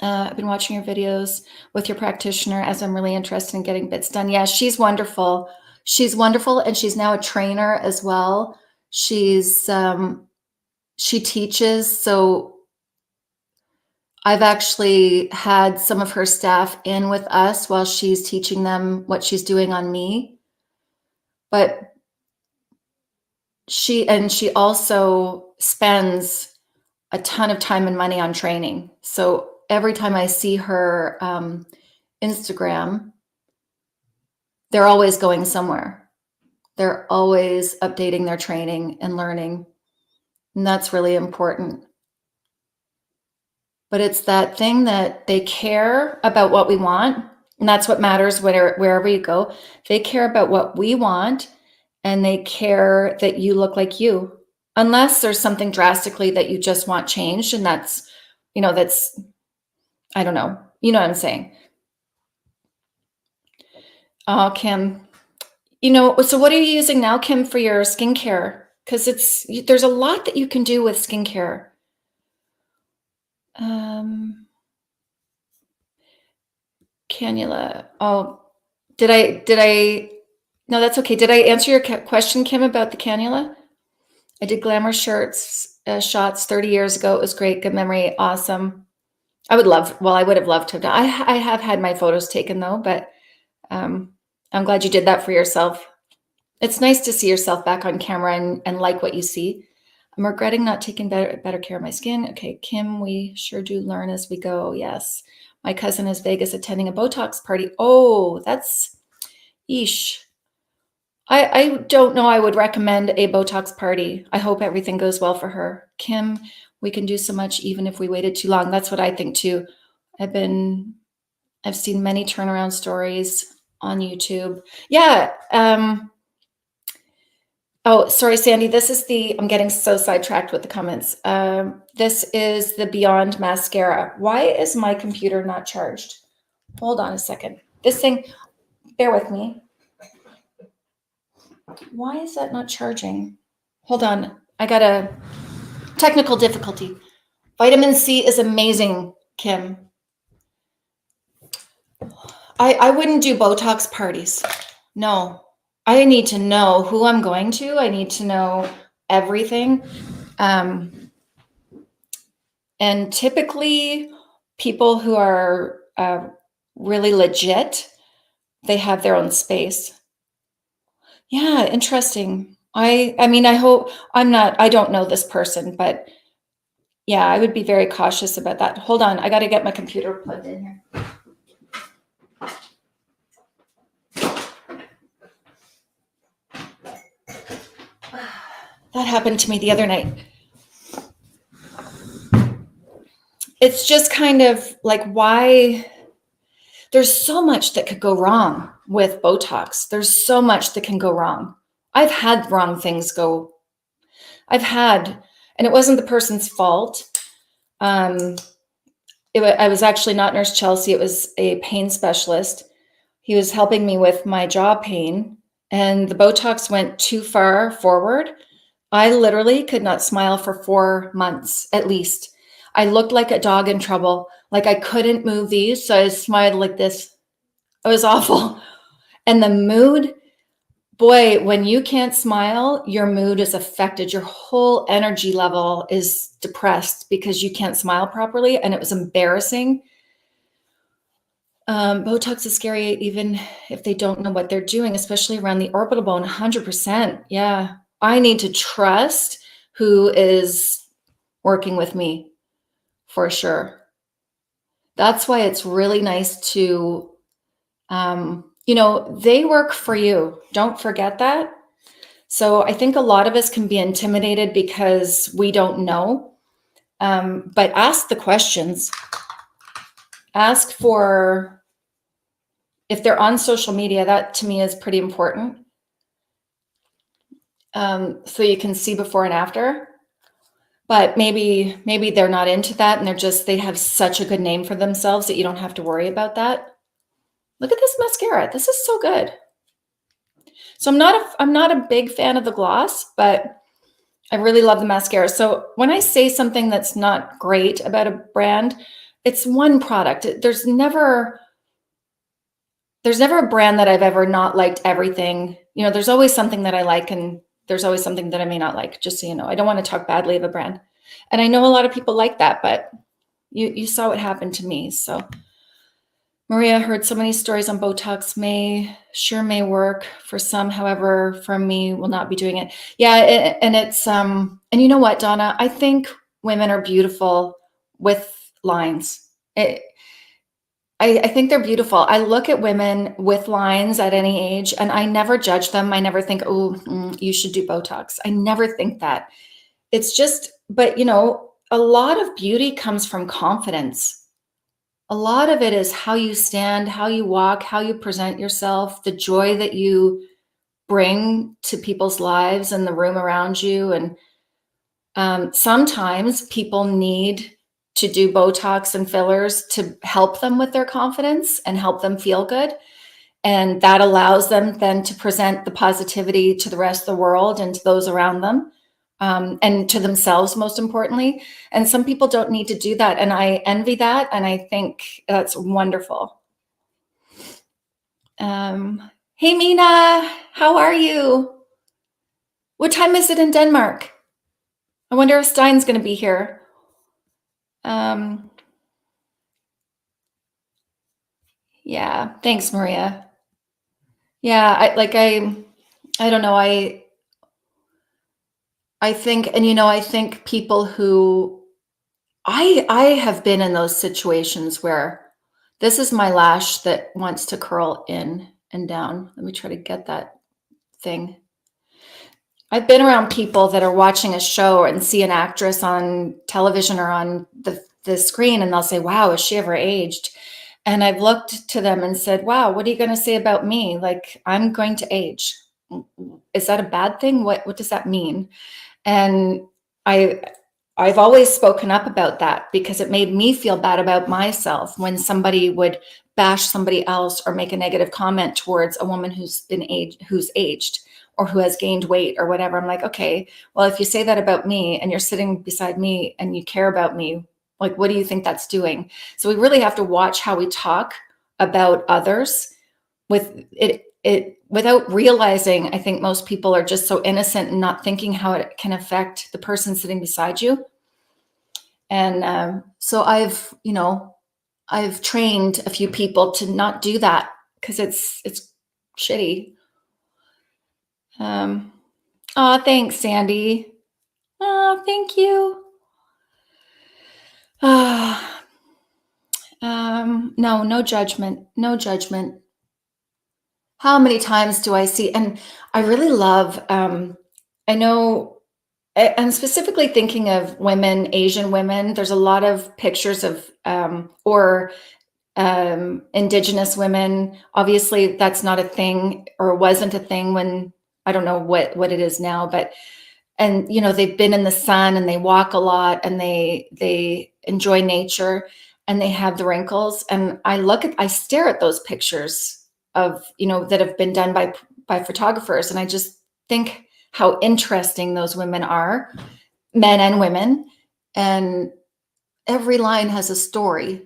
I've been watching your videos with your practitioner as I'm really interested in getting bits done. Yeah, she's wonderful. She's wonderful, and she's now a trainer as well. She teaches, so I've actually had some of her staff in with us while she's teaching them what she's doing on me. But she also spends a ton of time and money on training. So every time I see her Instagram, they're always going somewhere. They're always updating their training and learning. And that's really important. But it's that thing that they care about what we want. And that's what matters wherever you go. They care about what we want, and they care that you look like you. Unless there's something drastically that you just want changed. And that's, I don't know. You know what I'm saying? Oh, Kim, so what are you using now, Kim, for your skincare? Because there's a lot that you can do with skincare. Cannula. Oh, no, that's okay. Did I answer your question, Kim, about the cannula? I did glamour shots 30 years ago. It was great. Good memory. Awesome. I would have loved to have done. I have had my photos taken though, but I'm glad you did that for yourself. It's nice to see yourself back on camera and like what you see. I'm regretting not taking better care of my skin. Okay, Kim, we sure do learn as we go. Yes. My cousin is Vegas attending a Botox party. Oh, that's Yeesh. I don't know I would recommend a Botox party. I hope everything goes well for her. Kim, we can do so much even if we waited too long. That's what I think too. I've seen many turnaround stories on YouTube. Yeah. Oh, sorry, Sandy. I'm getting so sidetracked with the comments. This is the Beyond Mascara. Why is my computer not charged? Hold on a second. This thing, bear with me. Why is that not charging? Hold on. I got a technical difficulty. Vitamin C is amazing, Kim. I wouldn't do Botox parties. No. I need to know who I'm going to. I need to know everything. And typically, people who are really legit, they have their own space. Yeah, interesting. I mean, I don't know this person, but yeah, I would be very cautious about that. Hold on, I got to get my computer plugged in here. That happened to me the other night. It's just kind of like, why? There's so much that could go wrong with Botox. There's so much that can go wrong. I've had wrong things go. And it wasn't the person's fault. I was actually not Nurse Chelsea. It was a pain specialist. He was helping me with my jaw pain, and the Botox went too far forward. I literally could not smile for 4 months at least. I looked like a dog in trouble. Like I couldn't move these. So I smiled like this. It was awful. And the mood, boy, when you can't smile, your mood is affected. Your whole energy level is depressed because you can't smile properly. And it was embarrassing. Botox is scary even if they don't know what they're doing, especially around the orbital bone. 100%. Yeah. I need to trust who is working with me for sure. That's why it's really nice to, they work for you. Don't forget that. So I think a lot of us can be intimidated because we don't know. But ask the questions. Ask for, if they're on social media, that to me is pretty important. So you can see before and after. But maybe they're not into that and they have such a good name for themselves that you don't have to worry about that. Look at this mascara. This is so good. So I'm not a big fan of the gloss, but I really love the mascara. So when I say something that's not great about a brand, it's one product. There's never a brand that I've ever not liked everything. There's always something that I like and there's always something that I may not like, just so you know. I don't want to talk badly of a brand. And I know a lot of people like that, but you saw what happened to me. So Maria, heard so many stories on Botox. May work for some, however, for me, will not be doing it. Yeah, and it's and you know what, Donna? I think women are beautiful with lines. I think they're beautiful. I look at women with lines at any age, and I never judge them. I never think, oh, you should do Botox. I never think that. It's just, but a lot of beauty comes from confidence. A lot of it is how you stand, how you walk, how you present yourself, the joy that you bring to people's lives and the room around you. And sometimes people need to do Botox and fillers to help them with their confidence and help them feel good. And that allows them then to present the positivity to the rest of the world and to those around them. And to themselves, most importantly. And some people don't need to do that. And I envy that. And I think that's wonderful. Hey, Mina, how are you? What time is it in Denmark? I wonder if Stein's going to be here. Yeah, thanks, Maria. Yeah, I don't know. I think, and I think people who, I have been in those situations where this is my lash that wants to curl in and down. Let me try to get that thing. I've been around people that are watching a show and see an actress on television or on the screen, and they'll say, wow, has she ever aged? And I've looked to them and said, wow, what are you going to say about me? Like, I'm going to age. Is that a bad thing? What does that mean? And I've always spoken up about that because it made me feel bad about myself when somebody would bash somebody else or make a negative comment towards a woman who's aged or who has gained weight or whatever. I'm like, okay, well, if you say that about me and you're sitting beside me and you care about me, like, what do you think that's doing? So we really have to watch how we talk about others with it without realizing. I think most people are just so innocent and not thinking how it can affect the person sitting beside you. And so I've trained a few people to not do that because it's shitty. Oh, thanks, Sandy. Oh, thank you. No judgment. No judgment. How many times do I see? And I really love, I know, I'm specifically thinking of women, Asian women. There's a lot of pictures of, indigenous women. Obviously, that's not a thing or wasn't a thing when, I don't know what it is now, but, and, they've been in the sun and they walk a lot and they enjoy nature and they have the wrinkles. And I stare at those pictures of, that have been done by photographers. And I just think how interesting those women are, men and women. And every line has a story,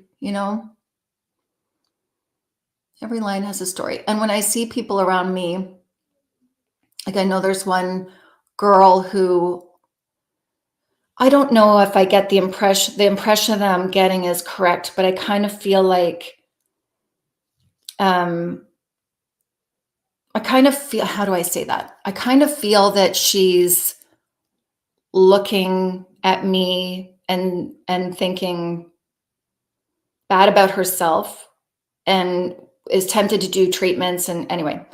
every line has a story. And when I see people around me, like I know there's one girl who, I don't know if I get the impression that I'm getting is correct, but I kind of feel like, how do I say that? I kind of feel that she's looking at me and thinking bad about herself and is tempted to do treatments. And anyway,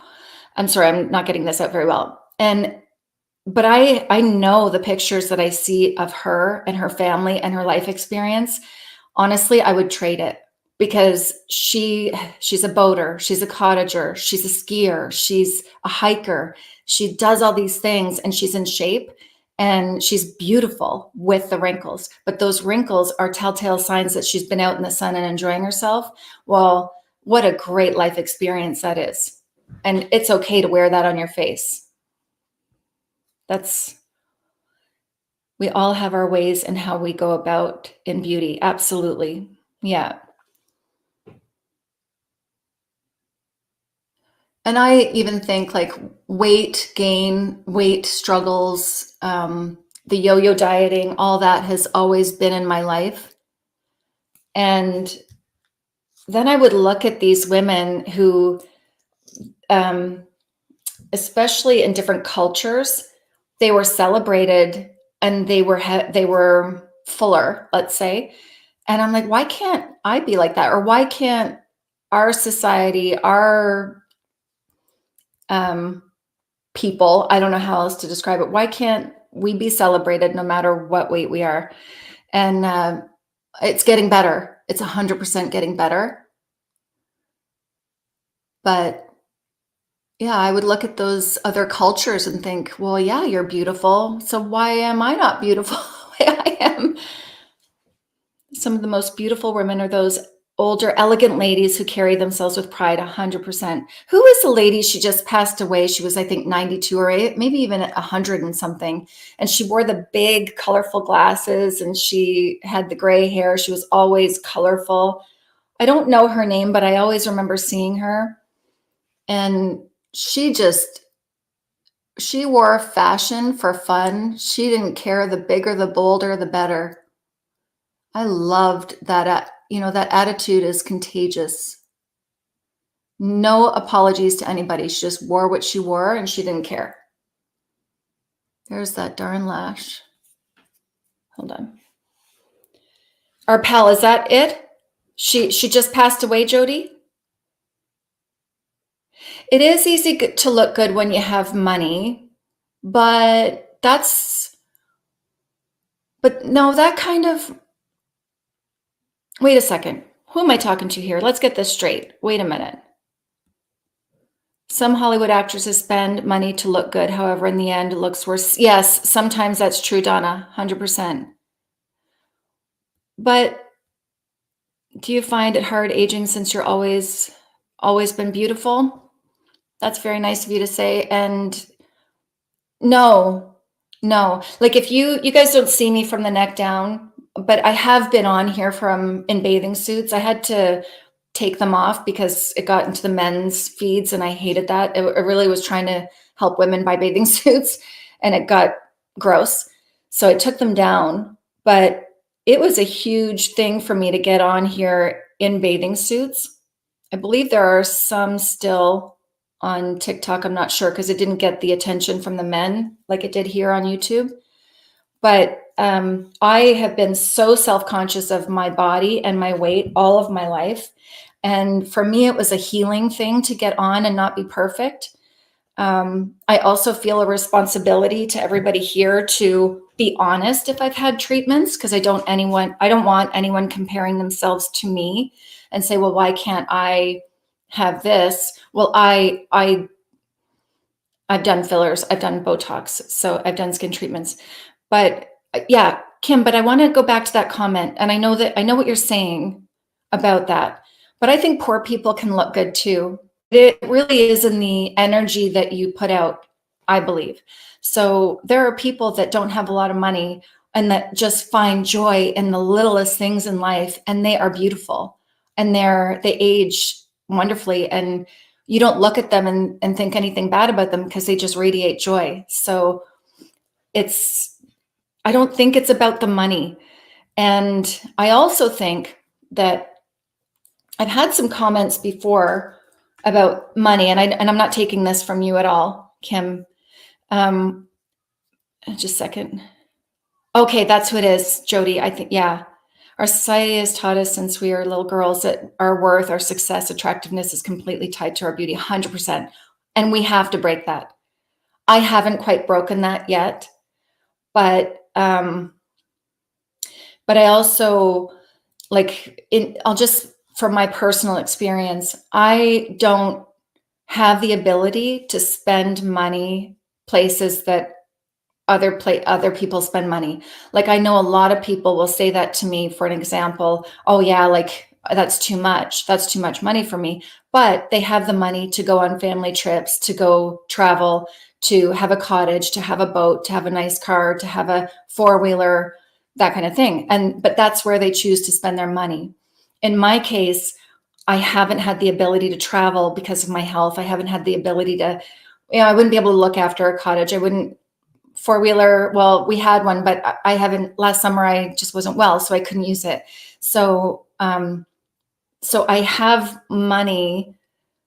I'm sorry, I'm not getting this out very well. But I know the pictures that I see of her and her family and her life experience. Honestly, I would trade it because she's a boater, she's a cottager, she's a skier, she's a hiker. She does all these things and she's in shape and she's beautiful with the wrinkles. But those wrinkles are telltale signs that she's been out in the sun and enjoying herself. Well, what a great life experience that is. And it's okay to wear that on your face. We all have our ways and how we go about in beauty. Absolutely. Yeah. And I even think like weight gain, weight struggles, the yo-yo dieting, all that has always been in my life. And then I would look at these women who, especially in different cultures, they were celebrated and they were fuller, let's say. And I'm like, why can't I be like that? Or why can't our society, our people, I don't know how else to describe it, why can't we be celebrated no matter what weight we are? And it's getting better. It's 100% getting better. But yeah, I would look at those other cultures and think, well, yeah, you're beautiful. So why am I not beautiful the way I am? Some of the most beautiful women are those older, elegant ladies who carry themselves with pride 100%. Who is the lady? She just passed away. She was, I think, 92 or maybe even 100 and something. And she wore the big, colorful glasses and she had the gray hair. She was always colorful. I don't know her name, but I always remember seeing her. And she wore fashion for fun. She didn't care. The bigger, the bolder, the better. I loved that. That attitude is contagious. No apologies to anybody. She just wore what she wore and she didn't care. There's that darn lash. Hold on. Our pal, is that it? She just passed away, Jody? It is easy to look good when you have money, but no, that kind of, wait a second. Who am I talking to here? Let's get this straight. Wait a minute. Some Hollywood actresses spend money to look good. However, in the end, it looks worse. Yes, sometimes that's true, Donna, 100%. But do you find it hard aging since you're always been beautiful? That's very nice of you to say. And no, no. Like if you guys don't see me from the neck down, but I have been on here from in bathing suits. I had to take them off because it got into the men's feeds and I hated that. It really was trying to help women buy bathing suits and it got gross. So I took them down, but it was a huge thing for me to get on here in bathing suits. I believe there are some still on TikTok. I'm not sure because it didn't get the attention from the men like it did here on YouTube. But I have been so self-conscious of my body and my weight all of my life. And for me, it was a healing thing to get on and not be perfect. I also feel a responsibility to everybody here to be honest if I've had treatments, because I don't want anyone comparing themselves to me and say, well, why can't I have this? Well, I've done fillers, I've done Botox, so I've done skin treatments. But yeah, Kim, but I want to go back to that comment. And I know what you're saying about that, but I think poor people can look good too. It really is in the energy that you put out, I believe. So there are people that don't have a lot of money and that just find joy in the littlest things in life, and they are beautiful and they age wonderfully, and you don't look at them and think anything bad about them because they just radiate joy. So I don't think it's about the money. And I also think that I've had some comments before about money, and I'm not taking this from you at all, Kim. Just a second. Okay, that's who it is, Jody. I think, yeah. Our society has taught us since we are little girls that our worth, our success, attractiveness is completely tied to our beauty, 100%. And we have to break that. I haven't quite broken that yet, but I also I'll just, from my personal experience, I don't have the ability to spend money places that other people spend money. Like I know a lot of people will say that to me, for an example, oh yeah, like that's too much. That's too much money for me. But they have the money to go on family trips, to go travel, to have a cottage, to have a boat, to have a nice car, to have a four-wheeler, that kind of thing. But that's where they choose to spend their money. In my case, I haven't had the ability to travel because of my health. I haven't had the ability to, I wouldn't be able to look after a cottage. I wouldn't four-wheeler. Well, we had one, but I haven't, last summer, I just wasn't well, so I couldn't use it. So I have money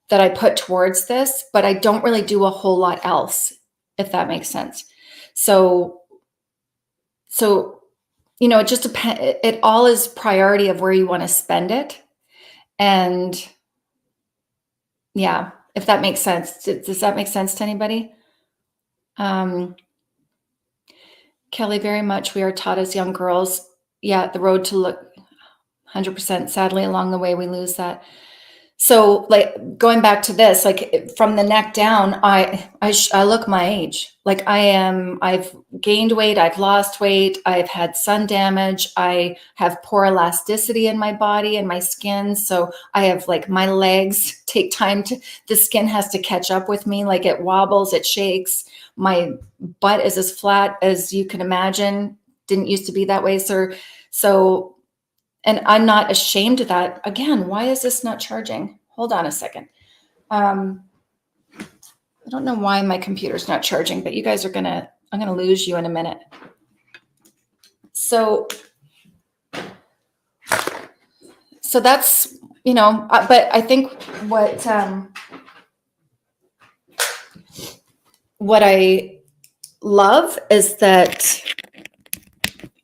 that I put towards this, but I don't really do a whole lot else, if that makes sense. So it just depends. It all is priority of where you want to spend it. And yeah, if that makes sense. Does that make sense to anybody? Kelly, very much. We are taught as young girls, yeah, the road to look 100%. Sadly, along the way, we lose that. So like going back to this, like from the neck down, I look my age. Like I've gained weight, I've lost weight, I've had sun damage, I have poor elasticity in my body and my skin. So I have, like, my legs take time the skin has to catch up with me. Like it wobbles, it shakes. My butt is as flat as you can imagine. Didn't used to be that way, sir. So and I'm not ashamed of that. Again, why is this not charging? Hold on a second. I don't know why my computer's not charging, but you guys I'm gonna lose you in a minute. So that's, but I think what I love is that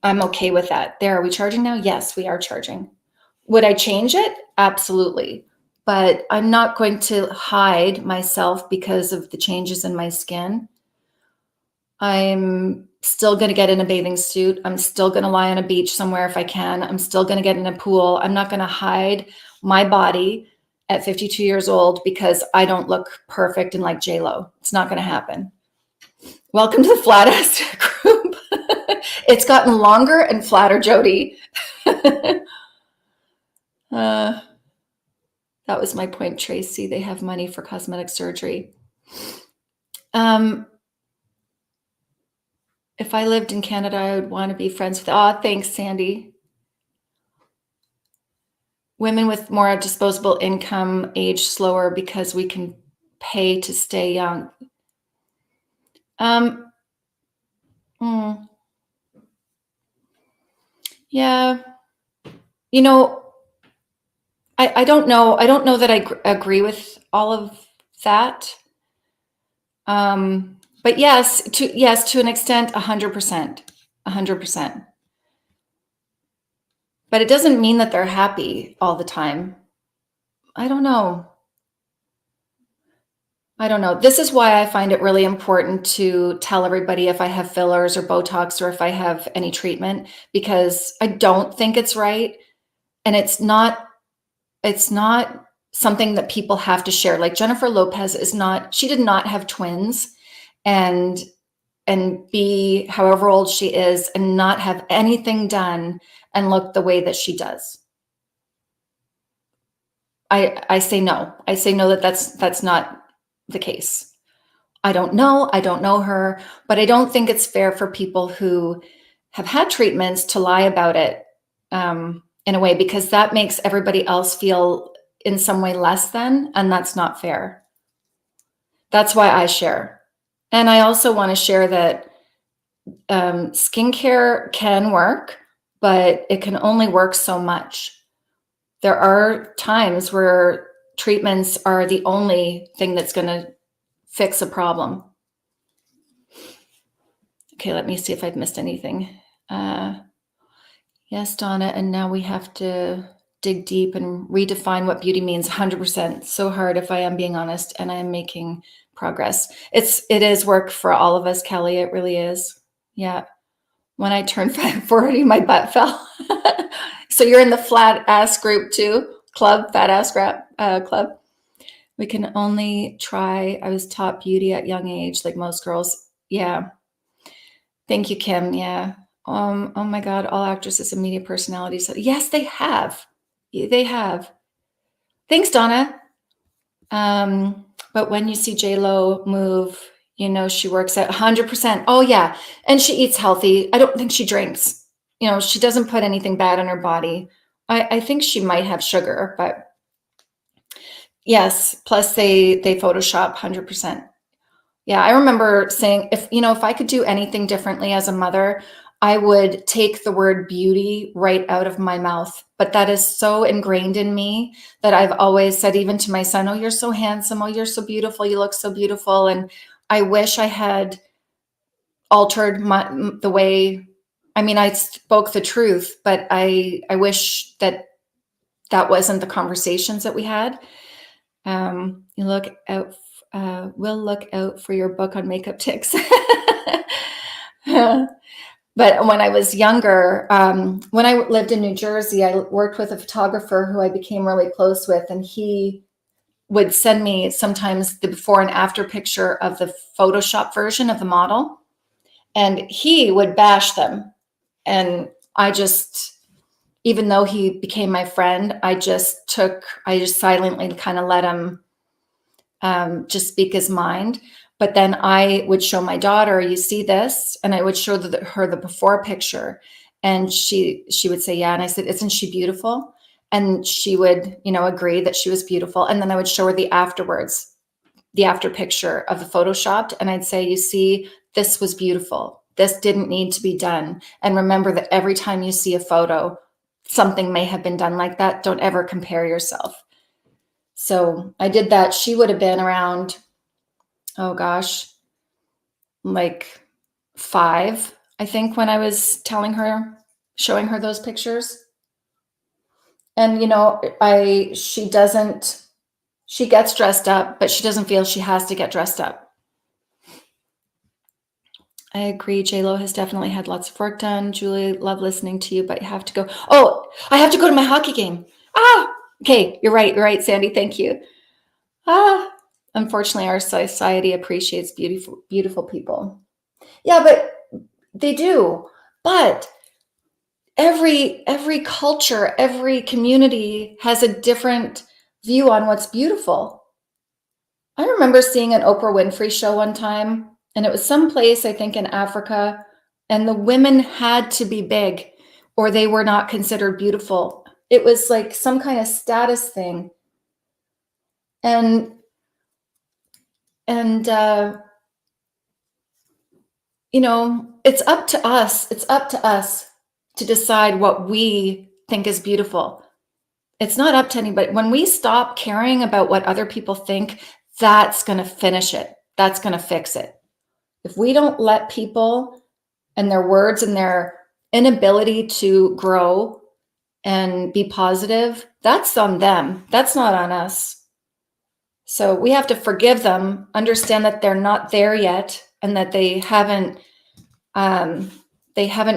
I'm okay with that. Are we charging now? Yes, we are charging. Would I change it? Absolutely. but I'm not going to hide myself because of the changes in my skin. I'm still going to get in a bathing suit. I'm still going to lie on a beach somewhere if I can. I'm still going to get in a pool. I'm not going to hide my body at 52 years old because I don't look perfect and like J-Lo. It's not going to happen. Welcome to the flat ass group. It's gotten longer and flatter, Jody. That was my point, Tracy. They have money for cosmetic surgery. If I lived in Canada, I would want to be friends with. Oh, thanks, Sandy. Women with more disposable income age slower because we can pay to stay young. Yeah. You know, I don't know. I don't know that I agree with all of that. But yes, to an extent, 100%, 100%. But it doesn't mean that they're happy all the time. I don't know. This is why I find it really important to tell everybody if I have fillers or Botox or if I have any treatment, because I don't think it's right. And it's not something that people have to share. Like Jennifer Lopez she did not have twins and be however old she is and not have anything done and look the way that she does. I say no. I say no, that's not the case. I don't know her, but I don't think it's fair for people who have had treatments to lie about it in a way, because that makes everybody else feel in some way less than, and that's not fair. That's why I share. And I also want to share that skincare can work, but it can only work so much. There are times where treatments are the only thing that's going to fix a problem. Okay, let me see if I've missed anything. Yes, Donna, and now we have to dig deep and redefine what beauty means. 100%. So hard, if I am being honest, and I am making progress. It is work for all of us, Kelly. It really is. Yeah. When I turned 40, my butt fell. So you're in the flat ass group too? Club, fat ass club. We can only try. I was taught beauty at young age, like most girls. Yeah. Thank you, Kim. Yeah. Oh my God, all actresses and media personalities. Yes, they have. They have. Thanks, Donna. But when you see J-Lo move, you know she works at 100%. Oh yeah, and she eats healthy. I don't think she drinks. You know, she doesn't put anything bad in her body. I think she might have sugar, but yes. Plus, they Photoshop 100%. Yeah, I remember saying, if I could do anything differently as a mother, I would take the word beauty right out of my mouth. But that is so ingrained in me that I've always said, even to my son, oh, you're so handsome. Oh, you're so beautiful. You look so beautiful. And I wish I had altered the way, I spoke the truth, but I wish that wasn't the conversations that we had. You look out. We'll look out for your book on makeup tics. But when I was younger, when I lived in New Jersey, I worked with a photographer who I became really close with, and he would send me sometimes the before and after picture of the Photoshop version of the model, and he would bash them. And I just, even though he became my friend, I just silently kind of let him just speak his mind. But then I would show my daughter, you see this? And I would show her the before picture. And she would say, yeah. And I said, isn't she beautiful? And she would, agree that she was beautiful. And then I would show her the afterwards, the after picture of the Photoshopped. And I'd say, you see, this was beautiful. This didn't need to be done. And remember that every time you see a photo, something may have been done like that. Don't ever compare yourself. So I did that. She would have been around, oh gosh, like 5, I think, when I was showing her those pictures. And, she doesn't She gets dressed up, but she doesn't feel she has to get dressed up. I agree. J-Lo has definitely had lots of work done. Julie, love listening to you, but you have to go. Oh, I have to go to my hockey game. Okay. You're right. You're right, Sandy. Thank you. Unfortunately, our society appreciates beautiful, beautiful people. Yeah, but they do. But every culture, every community has a different view on what's beautiful. I remember seeing an Oprah Winfrey show one time, and it was someplace, I think in Africa, and the women had to be big or they were not considered beautiful. It was like some kind of status thing. And it's up to us. It's up to us to decide what we think is beautiful. It's not up to anybody. When we stop caring about what other people think, that's going to finish it. That's going to fix it. If we don't let people and their words and their inability to grow and be positive, that's on them. That's not on us. So we have to forgive them, understand that they're not there yet, and that they haven't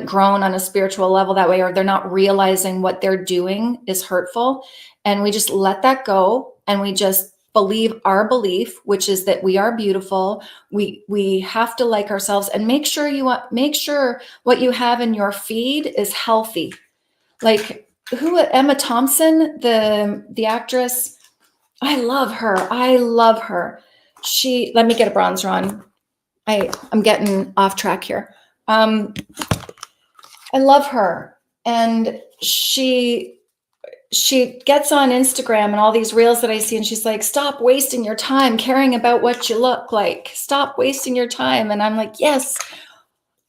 grown on a spiritual level that way, or they're not realizing what they're doing is hurtful. And we just let that go, and we just believe our belief, which is that we are beautiful. We have to like ourselves, and make sure what you have in your feed is healthy. Like Emma Thompson, the actress, I love her. Let me get a bronzer on. I'm getting off track here. I love her. And she gets on Instagram and all these reels that I see, and she's like, stop wasting your time caring about what you look like. Stop wasting your time. And I'm like, yes.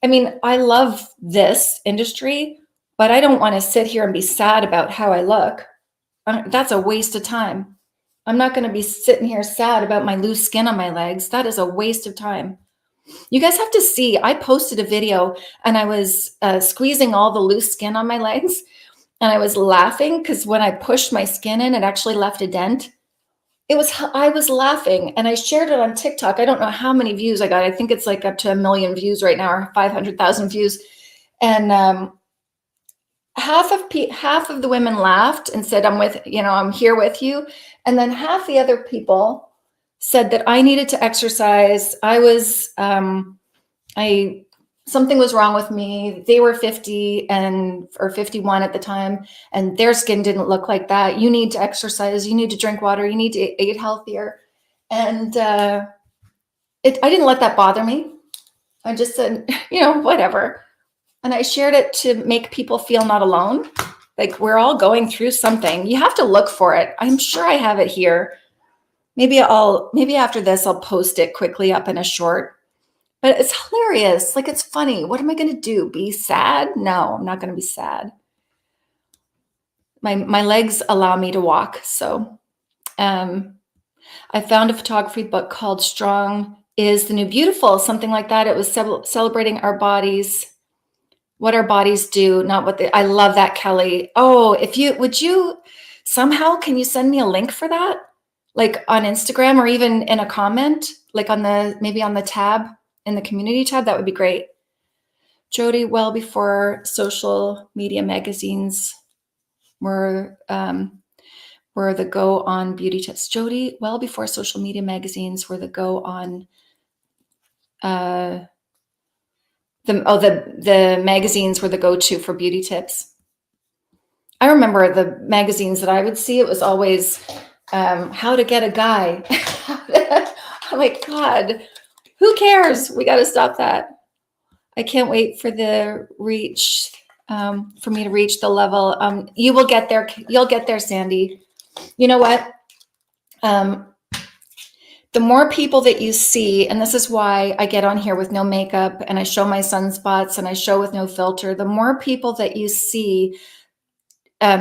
I mean, I love this industry, but I don't want to sit here and be sad about how I look. That's a waste of time. I'm not going to be sitting here sad about my loose skin on my legs. That is a waste of time. You guys have to see, I posted a video and I was squeezing all the loose skin on my legs, and I was laughing because when I pushed my skin in, it actually left a dent. I was laughing, and I shared it on TikTok. I don't know how many views I got. I think it's like up to 1 million views right now, or 500,000 views. And half of the women laughed and said, I'm here with you. And then half the other people said that I needed to exercise. Something was wrong with me. They were 50 or 51 at the time, and their skin didn't look like that. You need to exercise. You need to drink water. You need to eat healthier. And I didn't let that bother me. I just said, whatever. And I shared it to make people feel not alone. Like, we're all going through something. You have to look for it. I'm sure I have it here. Maybe after this, I'll post it quickly up in a short. But it's hilarious. Like, it's funny. What am I going to do? Be sad? No, I'm not going to be sad. My legs allow me to walk. So I found a photography book called Strong is the New Beautiful, something like that. It was celebrating our bodies, what our bodies do, not what I love that, Kelly. Oh, would you somehow, can you send me a link for that? Like on Instagram, or even in a comment, like maybe on the tab, in the community tab, that would be great. Jody, well before social media magazines were the go on beauty tips. Jody, well before social media magazines were the go on the magazines were the go-to for beauty tips. I remember the magazines that I would see, it was always how to get a guy. I'm like, God, who cares? We got to stop that. I can't wait for for me to reach the level. You will get there. You'll get there, Sandy. You know what? The more people that you see, and this is why I get on here with no makeup and I show my sunspots and I show with no filter, the more people that you see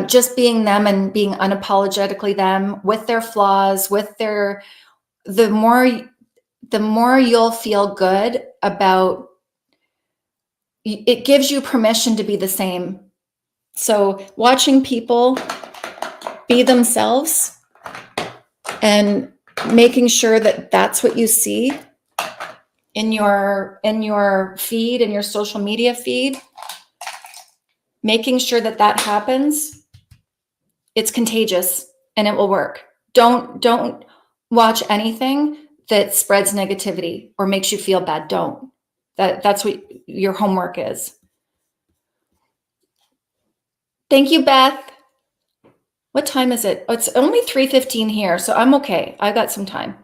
just being them and being unapologetically them with their flaws, the more you'll feel good about, it gives you permission to be the same. So watching people be themselves and making sure that that's what you see in your feed, in your social media feed, making sure that that happens, it's contagious and it will work. Don't watch anything that spreads negativity or makes you feel bad. Don't. That's what your homework is. Thank you, Beth. What time is it? Oh, it's only 3:15 here, so I'm okay. I got some time.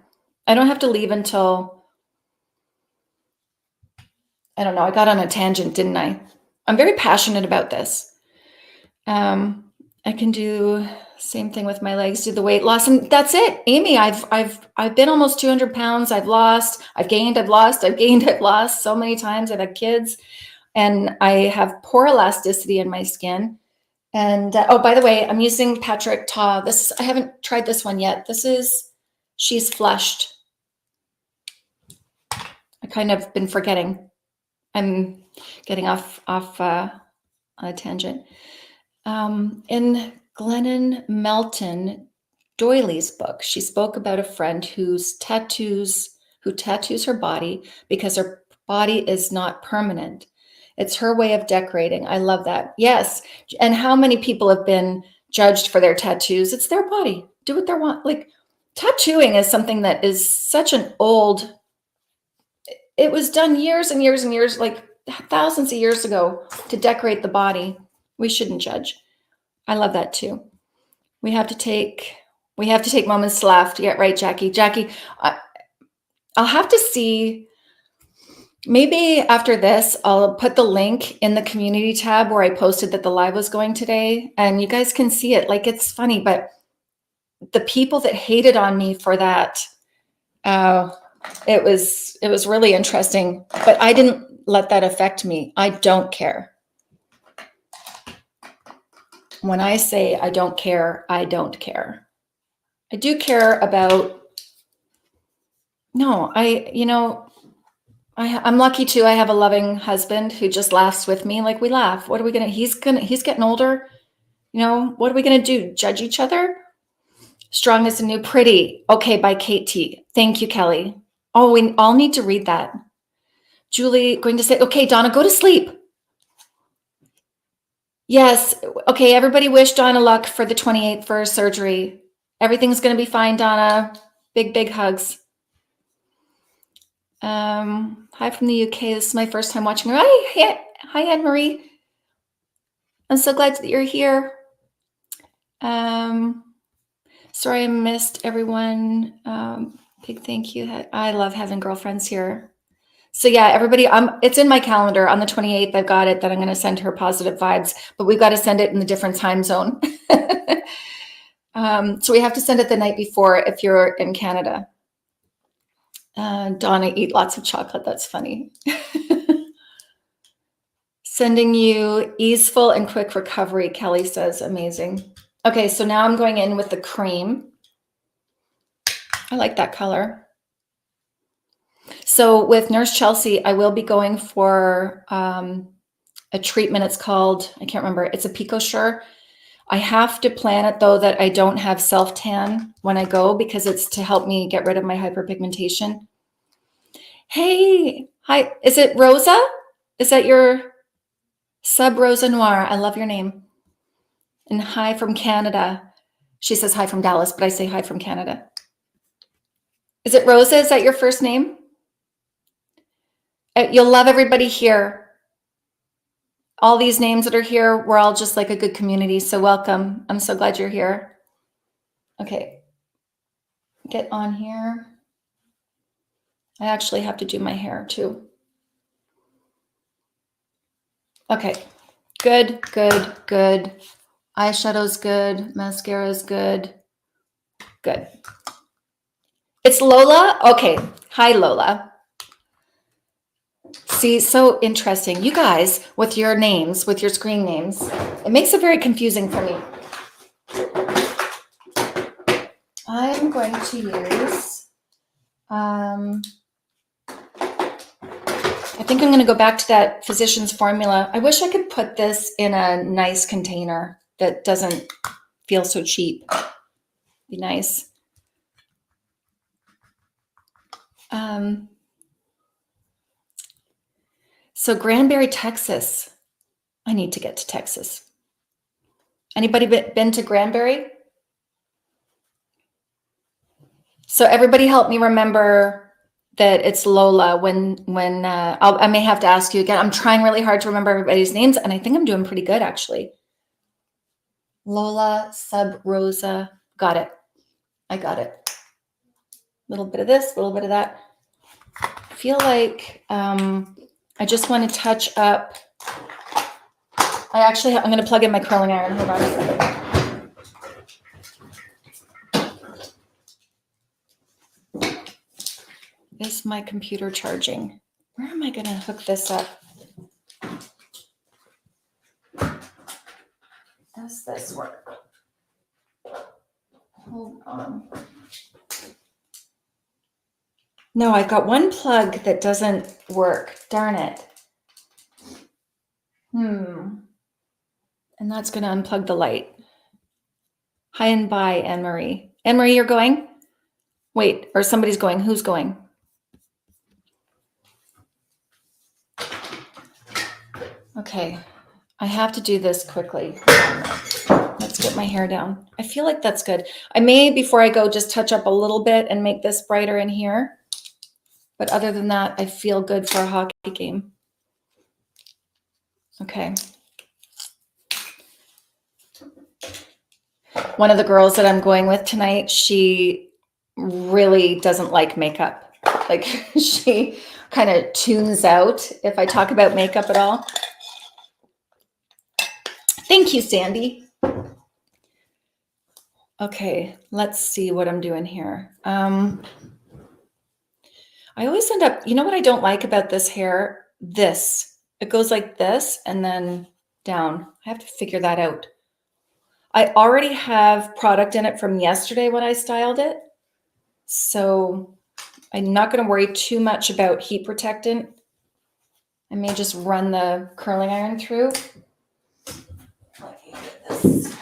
I don't have to leave until, I don't know, I got on a tangent, didn't I? I'm very passionate about this. I can do same thing with my legs, do the weight loss, and that's it. Amy, I've been almost 200 pounds. I've lost, I've gained, I've lost, I've gained, I've lost so many times. I've had kids, and I have poor elasticity in my skin. And oh, by the way, I'm using Patrick Ta. I haven't tried this one yet. This is She's Flushed. I kind of been forgetting. I'm getting off on a tangent. In Glennon Melton Doyley's book, she spoke about a friend who tattoos her body because her body is not permanent. It's her way of decorating. I love that. Yes. And how many people have been judged for their tattoos? It's their body. Do what they want. Like, tattooing is something that is such an old, it was done years and years and years, like thousands of years ago, to decorate the body. We shouldn't judge. I love that too. We have to take moments to laugh. Yeah, right, Jackie. Jackie, I'll have to see. Maybe after this, I'll put the link in the community tab where I posted that the live was going today, and you guys can see it. Like, it's funny, but the people that hated on me for that, it was really interesting. But I didn't let that affect me. I don't care. When I say I don't care, I don't care. I do care about, no, I'm lucky too. I have a loving husband who just laughs with me. Like, we laugh. What are we he's getting older. What are we going to do? Judge each other? Strong as a new pretty. Okay, by Kate T. Thank you, Kelly. Oh, we all need to read that. Julie, going to say, okay, Donna, go to sleep. Yes. Okay, everybody wish Donna luck for the 28th for her surgery. Everything's going to be fine, Donna. Big, big hugs. Hi from the UK. This is my first time watching her. Hi, Anne-Marie. I'm so glad that you're here. Sorry I missed everyone. Big thank you. I love having girlfriends here. So yeah, everybody, it's in my calendar on the 28th. I've got it that I'm going to send her positive vibes, but we've got to send it in a different time zone. So we have to send it the night before if you're in Canada. Donna, eat lots of chocolate. That's funny. Sending you easeful and quick recovery, Kelly says. Amazing. Okay, so now I'm going in with the cream. I like that color. So with Nurse Chelsea, I will be going for a treatment. It's called, I can't remember. It's a PicoSure. I have to plan it though that I don't have self-tan when I go because it's to help me get rid of my hyperpigmentation. Hey, hi. Is it Rosa? Is that your sub Rosa Noir? I love your name. And hi from Canada. She says hi from Dallas, but I say hi from Canada. Is it Rosa? Is that your first name? You'll love everybody here. All these names that are here, we're all just like a good community. So welcome. I'm so glad you're here. Okay. Get on here. I actually have to do my hair too. Okay. Good, good, good. Eyeshadow's good. Mascara's good. Good. It's Lola? Okay. Hi, Lola. See, so interesting. You guys, with your names, with your screen names, it makes it very confusing for me. I'm going to use, I think I'm going to go back to that Physicians Formula. I wish I could put this in a nice container that doesn't feel so cheap. Be nice. So Granbury, Texas. I need to get to Texas. Anybody been to Granbury? So everybody help me remember that it's Lola when I may have to ask you again. I'm trying really hard to remember everybody's names, and I think I'm doing pretty good, actually. Lola, Sub Rosa. Got it. I got it. A little bit of this, a little bit of that. I feel like I just want to touch up. I'm going to plug in my curling iron. Hold on a second. Is my computer charging? Where am I going to hook this up? Does this work? Hold on. No, I've got one plug that doesn't work. Darn it. And that's going to unplug the light. Hi and bye, Anne-Marie. Anne-Marie, you're going? Wait, or somebody's going. Who's going? Okay, I have to do this quickly. Let's get my hair down. I feel like that's good. I may, before I go, just touch up a little bit and make this brighter in here. But other than that, I feel good for a hockey game. Okay. One of the girls that I'm going with tonight, she really doesn't like makeup. Like she kind of tunes out if I talk about makeup at all. Thank you, Sandy. Okay, let's see what I'm doing here. I always end up, you know what I don't like about this hair? This. It goes like this and then down. I have to figure that out. I already have product in it from yesterday when I styled it. So I'm not going to worry too much about heat protectant. I may just run the curling iron through. Let me get this.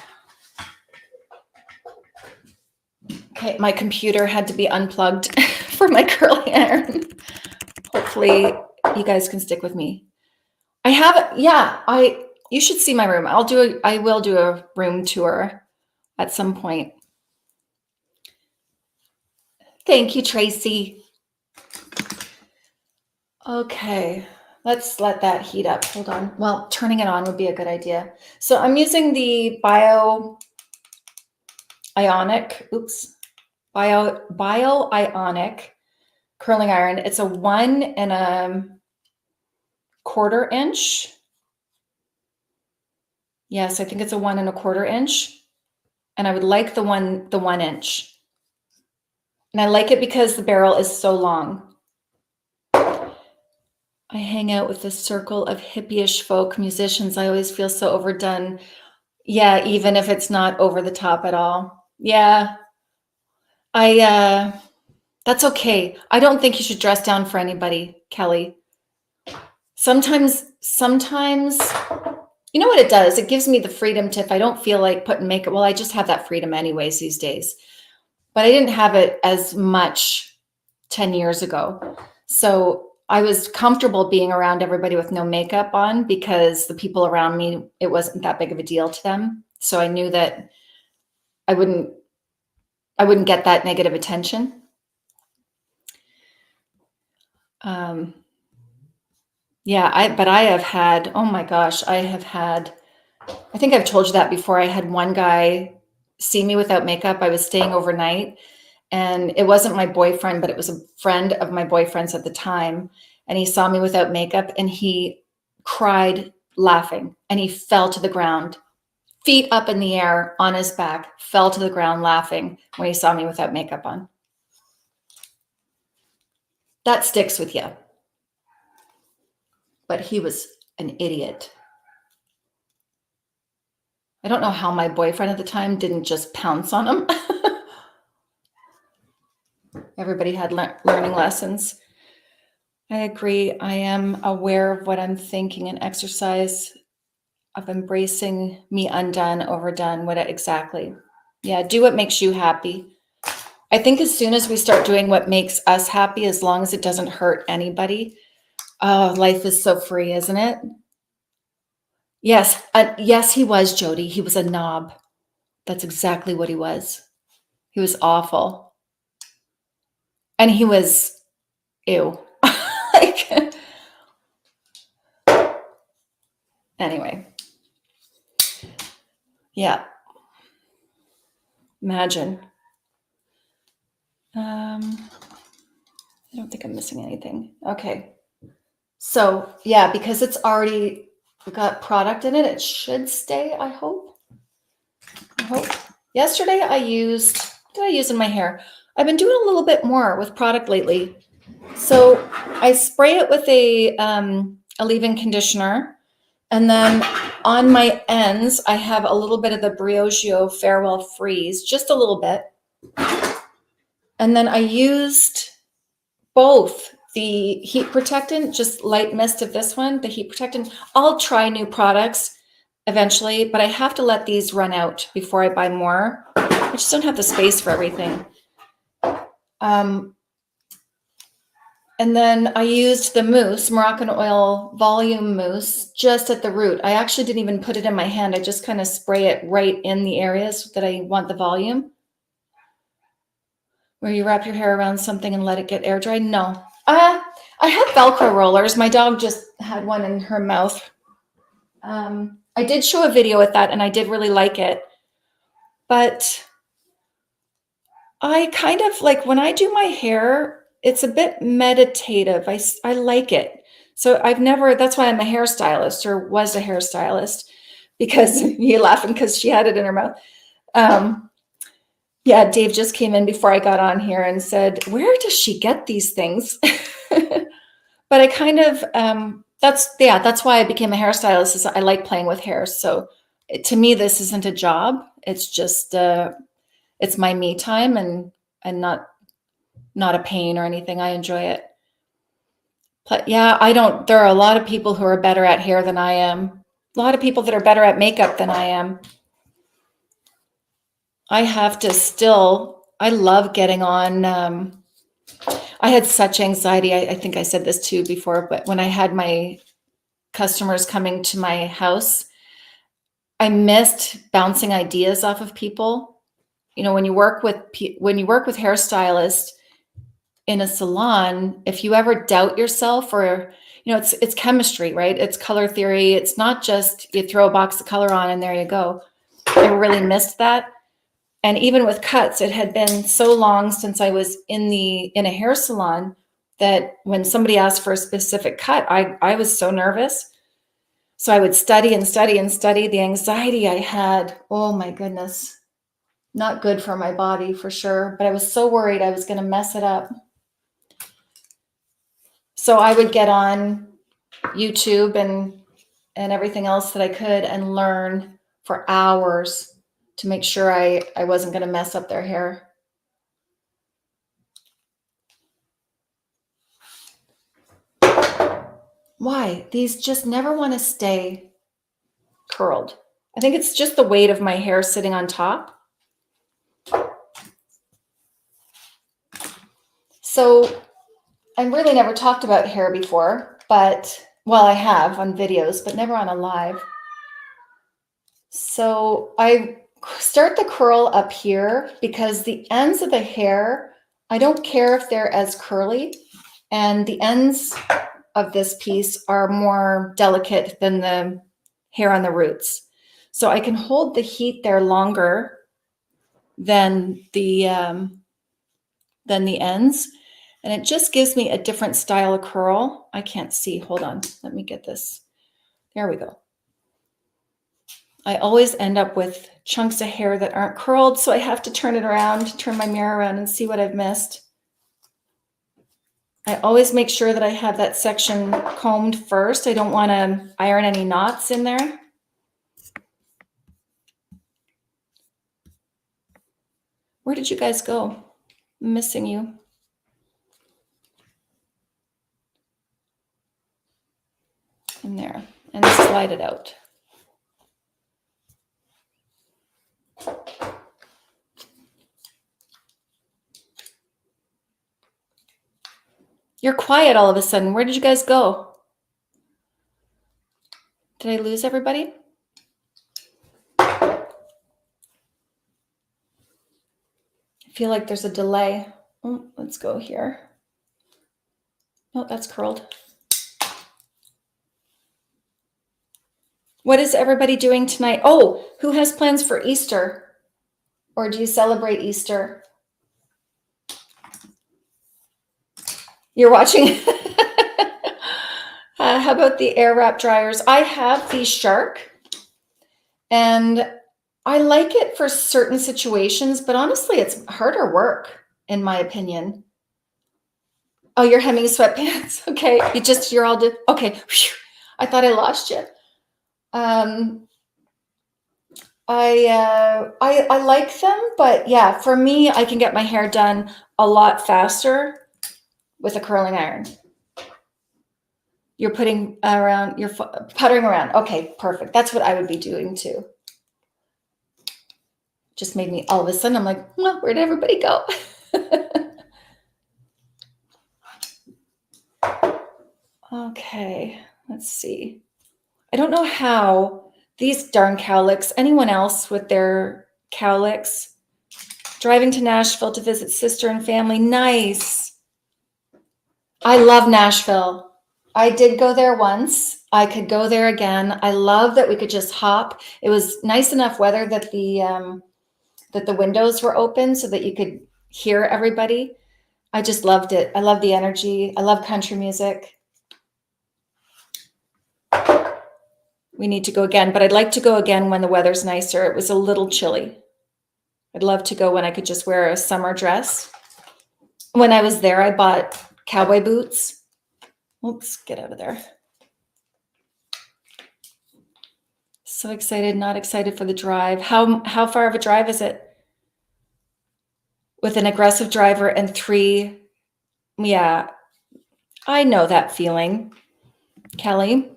Okay, my computer had to be unplugged for my curling iron. Hopefully you guys can stick with me. I have, you should see my room. I will do a room tour at some point. Thank you, Tracy. Okay, let's let that heat up. Hold on. Well, turning it on would be a good idea. So I'm using the Bio-Ionic curling iron. It's a 1 1/4 inch. Yes, I think it's a 1 1/4 inch. And I would like the 1 inch. And I like it because the barrel is so long. I hang out with a circle of hippie-ish folk musicians. I always feel so overdone. Yeah, even if it's not over the top at all. Yeah. That's okay. I don't think you should dress down for anybody, Kelly. Sometimes, you know what it does? It gives me the freedom to, if I don't feel like putting makeup, well, I just have that freedom anyways these days. But I didn't have it as much 10 years ago. So I was comfortable being around everybody with no makeup on because the people around me, it wasn't that big of a deal to them. So I knew that I wouldn't get that negative attention. But I have had, oh my gosh, I think I've told you that before. I had one guy see me without makeup. I was staying overnight and it wasn't my boyfriend, but it was a friend of my boyfriend's at the time. And he saw me without makeup and he cried laughing and he fell to the ground, feet up in the air on his back, fell to the ground laughing when he saw me without makeup on. That sticks with you. But he was an idiot. I don't know how my boyfriend at the time didn't just pounce on him. Everybody had learning lessons. I agree. I am aware of what I'm thinking and exercise of embracing me undone, overdone. What exactly? Yeah, do what makes you happy. I think as soon as we start doing what makes us happy, as long as it doesn't hurt anybody, oh, life is so free, isn't it? Yes, yes, he was, Jody. He was a knob. That's exactly what he was. He was awful. And he was, ew. Like, anyway, yeah, imagine. I don't think I'm missing anything. Okay. So, yeah, because it's already got product in it, it should stay, I hope. I hope. Yesterday I used, what did I use in my hair? I've been doing a little bit more with product lately. So I spray it with a leave-in conditioner, and then on my ends I have a little bit of the Briogeo Farewell Freeze, just a little bit. And then I used both the heat protectant, just light mist of this one, the heat protectant. I'll try new products eventually, but I have to let these run out before I buy more. I just don't have the space for everything. And then I used the mousse, Moroccan oil volume mousse, just at the root. I actually didn't even put it in my hand. I just kind of spray it right in the areas that I want the volume. Where you wrap your hair around something and let it get air dried? No. I have Velcro rollers. My dog just had one in her mouth. I did show a video with that and I did really like it. But I kind of like when I do my hair, it's a bit meditative. I like it. So I've never, that's why I'm a hairstylist or was a hairstylist, because you're laughing because she had it in her mouth. Yeah, Dave just came in before I got on here and said, where does she get these things? But I kind of, that's why I became a hairstylist, is I like playing with hair. So to me, this isn't a job. It's just, it's my me time and not a pain or anything. I enjoy it. But yeah, there are a lot of people who are better at hair than I am. A lot of people that are better at makeup than I am. I have to still, I love getting on. I had such anxiety. I think I said this too before, but when I had my customers coming to my house, I missed bouncing ideas off of people. You know, when you work with hairstylists in a salon, if you ever doubt yourself, or it's chemistry, right? It's color theory. It's not just you throw a box of color on and there you go. I really missed that. And even with cuts, it had been so long since I was in a hair salon that when somebody asked for a specific cut, I was so nervous. So I would study and study and study. The anxiety I had, oh my goodness, not good for my body for sure. But I was so worried I was going to mess it up. So I would get on YouTube and everything else that I could and learn for hours to make sure I wasn't going to mess up their hair. Why? These just never want to stay curled. I think it's just the weight of my hair sitting on top. So I really never talked about hair before, but, well, I have on videos, but never on a live. So I start the curl up here because the ends of the hair, I don't care if they're as curly, and the ends of this piece are more delicate than the hair on the roots. So I can hold the heat there longer than the ends. And it just gives me a different style of curl. I can't see. Hold on. Let me get this. There we go. I always end up with chunks of hair that aren't curled, so I have to turn it around, turn my mirror around and see what I've missed. I always make sure that I have that section combed first. I don't want to iron any knots in there. Where did you guys go? I'm missing you. In there. And slide it out. You're quiet all of a sudden. Where did you guys go? Did I lose everybody? I feel like there's a delay. Oh, let's go here. Oh, that's curled. What is everybody doing tonight? Oh, who has plans for Easter? Or do you celebrate Easter? You're watching. How about the air wrap dryers? I have the Shark, and I like it for certain situations, but honestly, it's harder work, in my opinion. Oh, you're hemming sweatpants. Okay, you're all did. Okay, whew. I thought I lost you. I like them, but yeah, for me, I can get my hair done a lot faster with a curling iron. You're putting around, you're puttering around. Okay, perfect. That's what I would be doing too. Just made me all of a sudden, I'm like, well, where'd everybody go? Okay, let's see. I don't know how these darn cowlicks, anyone else with their cowlicks, driving to Nashville to visit sister and family. Nice. I love Nashville. I did go there once. I could go there again. I love that we could just hop. It was nice enough weather that the windows were open so that you could hear everybody. I just loved it. I love the energy. I love country music. We need to go again, but I'd like to go again when the weather's nicer. It was a little chilly. I'd love to go when I could just wear a summer dress. When I was there, I bought cowboy boots. Oops, get out of there. So excited, not excited for the drive. How far of a drive is it? With an aggressive driver and 3, yeah, I know that feeling, Kelly.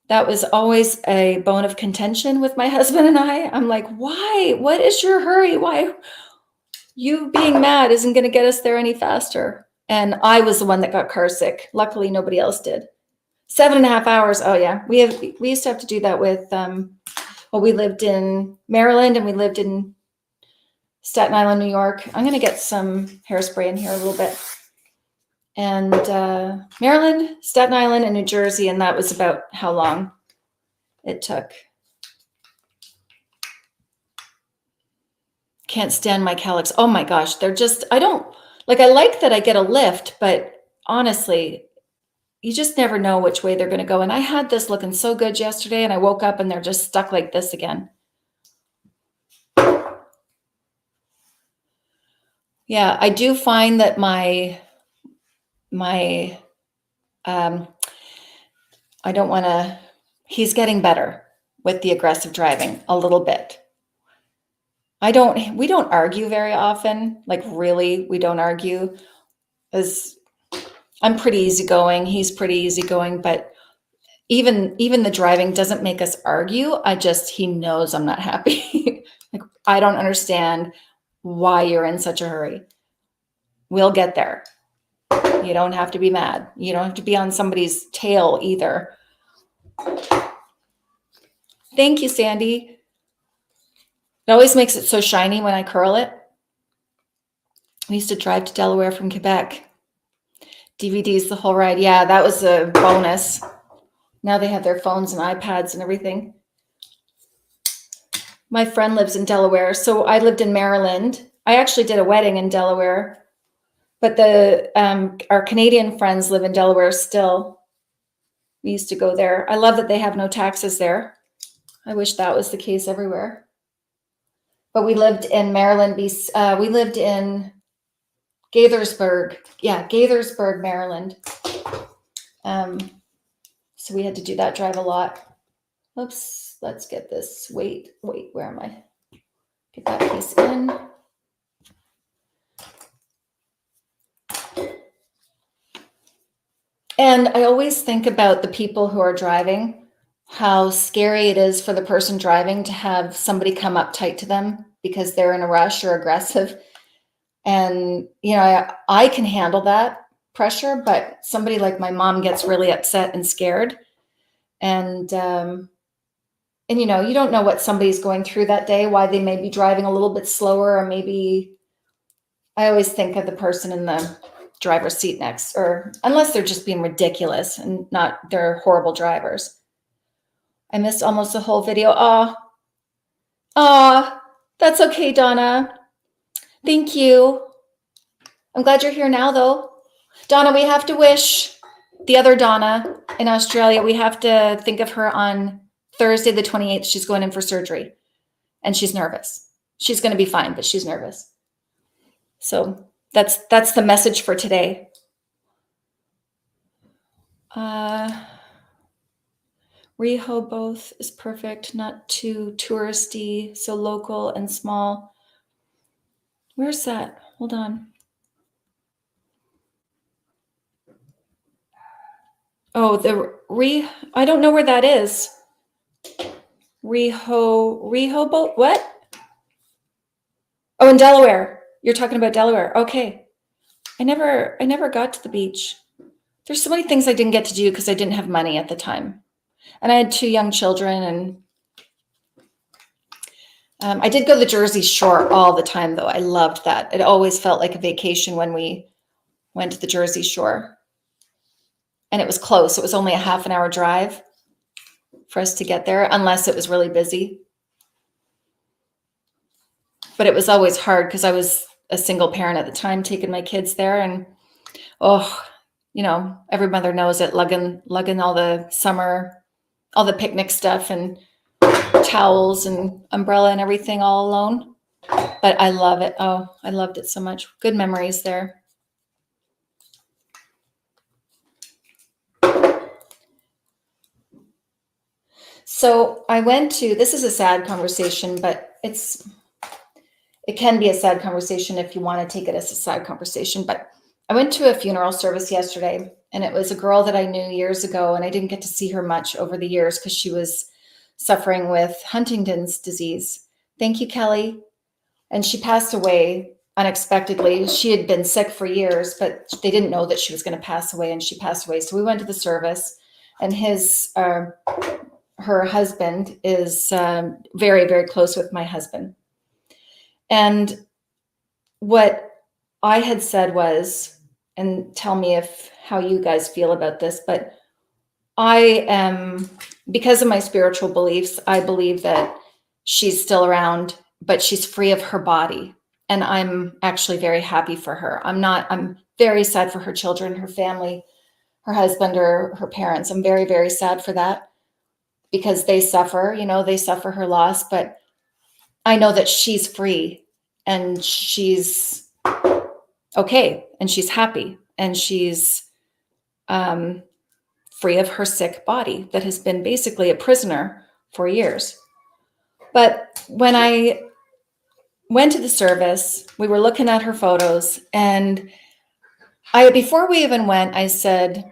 That was always a bone of contention with my husband and I. I'm like, why? What is your hurry? Why? You being mad isn't going to get us there any faster. And I was the one that got car sick. Luckily, nobody else did. 7.5 hours. Oh yeah, we used to have to do that with. Well, we lived in Maryland and we lived in Staten Island, New York. I'm going to get some hairspray in here a little bit. And Maryland, Staten Island, and New Jersey, and that was about how long it took. Can't stand my cowlicks. Oh my gosh, they're just, I like that I get a lift, but honestly, you just never know which way they're going to go. And I had this looking so good yesterday, and I woke up and they're just stuck like this again. Yeah, I do find that I don't want to, he's getting better with the aggressive driving a little bit. We don't argue very often. Like really, we don't argue. As I'm pretty easygoing, he's pretty easygoing, but even the driving doesn't make us argue. He knows I'm not happy. Like, I don't understand why you're in such a hurry. We'll get there. You don't have to be mad. You don't have to be on somebody's tail either. Thank you, Sandy. It always makes it so shiny when I curl it. We used to drive to Delaware from Quebec. DVDs the whole ride. Yeah, that was a bonus. Now they have their phones and iPads and everything. My friend lives in Delaware, so I lived in Maryland. I actually did a wedding in Delaware, but our Canadian friends live in Delaware still. We used to go there. I love that they have no taxes there. I wish that was the case everywhere. But we lived in Maryland. We lived in Gaithersburg. Yeah, Gaithersburg, Maryland. So we had to do that drive a lot. Oops, let's get this. Wait, where am I? Get that piece in. And I always think about the people who are driving, how scary it is for the person driving to have somebody come up tight to them because they're in a rush or aggressive. And, I can handle that. pressure, but somebody like my mom gets really upset and scared. And you know, you don't know what somebody's going through that day, why they may be driving a little bit slower, or maybe I always think of the person in the driver's seat next, or unless they're just being ridiculous and not, they're horrible drivers. I missed almost the whole video. That's okay, Donna. Thank you. I'm glad you're here now, though. Donna, we have to wish the other Donna in Australia, we have to think of her on Thursday, the 28th. She's going in for surgery and she's nervous. She's going to be fine, but she's nervous. So that's the message for today. Rehoboth is perfect, not too touristy, so local and small. Where's that? Hold on. Oh, I don't know where that is. Rehoboth, what? Oh, in Delaware. You're talking about Delaware. Okay. I never got to the beach. There's so many things I didn't get to do because I didn't have money at the time. And I had 2 young children, and I did go to the Jersey Shore all the time, though. I loved that. It always felt like a vacation when we went to the Jersey Shore. And it was close. It was only a half an hour drive for us to get there, unless it was really busy. But it was always hard because I was a single parent at the time, taking my kids there. And, you know, every mother knows it, lugging all the summer, all the picnic stuff and towels and umbrella and everything all alone. But I love it. Oh, I loved it so much. Good memories there. So I went to, this is a sad conversation, but it can be a sad conversation if you want to take it as a sad conversation. But I went to a funeral service yesterday, and it was a girl that I knew years ago, and I didn't get to see her much over the years because she was suffering with Huntington's disease. Thank you, Kelly. And she passed away unexpectedly. She had been sick for years, but they didn't know that she was going to pass away, and she passed away. So we went to the service, and her husband is very, very close with my husband. And what I had said was, and tell me how you guys feel about this, but I am, because of my spiritual beliefs, I believe that she's still around, but she's free of her body. And I'm actually very happy for her. I'm very sad for her children, her family, her husband, or her parents. I'm very, very sad for that because they suffer, they suffer her loss, but I know that she's free and she's okay and she's happy and she's free of her sick body that has been basically a prisoner for years. But when I went to the service, we were looking at her photos, and before we even went, I said,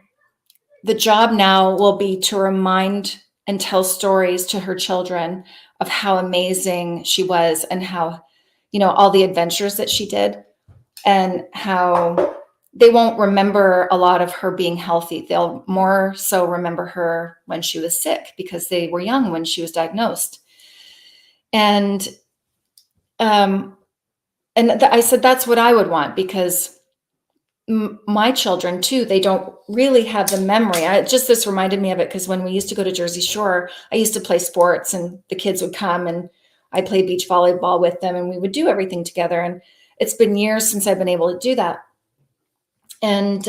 the job now will be to remind and tell stories to her children of how amazing she was and how, all the adventures that she did, and how they won't remember a lot of her being healthy. They'll more so remember her when she was sick because they were young when she was diagnosed. And I said, that's what I would want, because my children too, they don't really have the memory. This reminded me of it because when we used to go to Jersey Shore, I used to play sports, and the kids would come and I played beach volleyball with them, and we would do everything together. And it's been years since I've been able to do that. And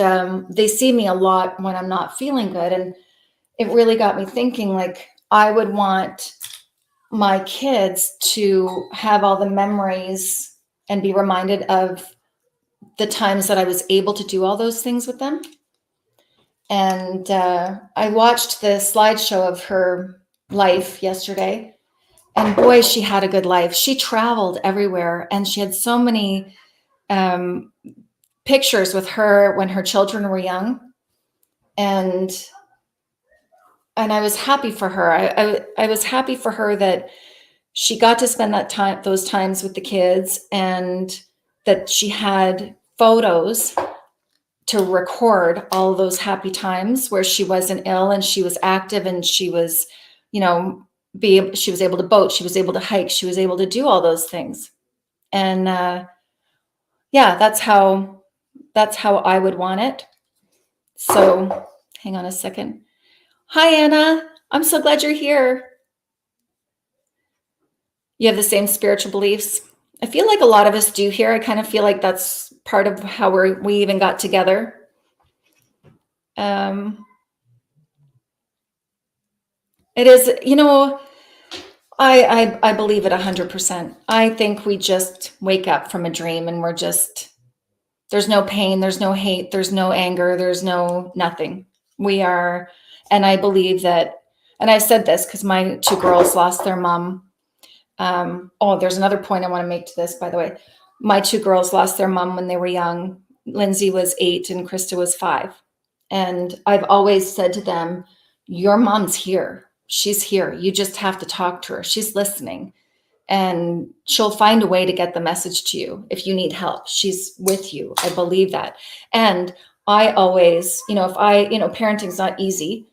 they see me a lot when I'm not feeling good. And it really got me thinking, like, I would want my kids to have all the memories and be reminded of the times that I was able to do all those things with them. And I watched the slideshow of her life yesterday, and boy, she had a good life. She traveled everywhere, and she had so many pictures with her when her children were young. And I was happy for her. I was happy for her that she got to spend those times with the kids, and that she had photos to record all those happy times where she wasn't ill and she was active and she was, you know, she was able to boat, she was able to hike, she was able to do all those things. And yeah, that's how I would want it. So hang on a second. Hi, Anna. I'm so glad you're here. You have the same spiritual beliefs. I feel like a lot of us do here. I kind of feel like that's part of how we even got together. It is, you know, I believe it 100%. I think we just wake up from a dream and we're just, there's no pain, there's no hate, there's no anger, there's no nothing. We are, and I believe that, and I said this because my two girls lost their mom. Oh, there's another point I want to make to this, by the way. My two girls lost their mom when they were young. Lindsay was 8 and Krista was 5. And I've always said to them, your mom's here. She's here. You just have to talk to her. She's listening. And she'll find a way to get the message to you if you need help. She's with you. I believe that. And I always, you know, if parenting's not easy,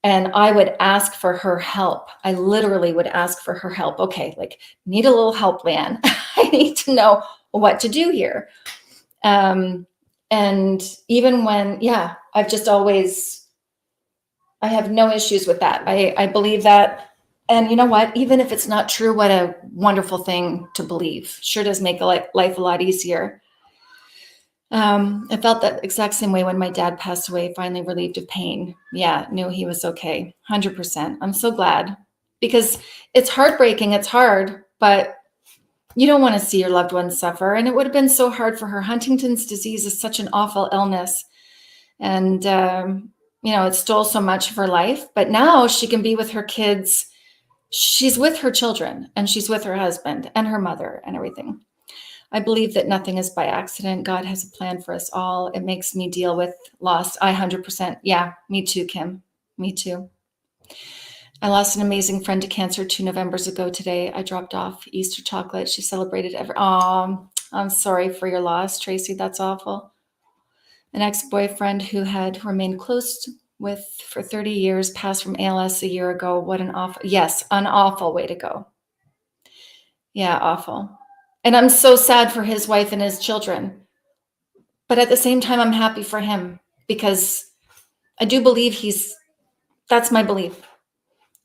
and I would ask for her help. I literally would ask for her help. Okay, like, need a little help, Lan. I need to know what to do here. And even when, yeah, I've just always, I have no issues with that. I believe that. And you know what? Even if it's not true, what a wonderful thing to believe. Sure does make life a lot easier. I felt that exact same way when my dad passed away, finally relieved of pain. Yeah, knew he was okay. 100%. I'm so glad, because it's heartbreaking. It's hard, but you don't want to see your loved ones suffer. And it would have been so hard for her. Huntington's disease is such an awful illness. And, you know, it stole so much of her life, but now she can be with her kids. She's with her children and she's with her husband and her mother and everything. I believe that nothing is by accident. God has a plan for us all. It makes me deal with loss. 100%. Yeah, me too, Kim. Me too. I lost an amazing friend to cancer 2 Novembers ago today. I dropped off Easter chocolate. She celebrated Oh, I'm sorry for your loss, Tracy. That's awful. An ex-boyfriend who had remained close with for 30 years passed from ALS a year ago. What an awful, yes, an awful way to go. Yeah, awful. And I'm so sad for his wife and his children. But at the same time, I'm happy for him because I do believe that's my belief.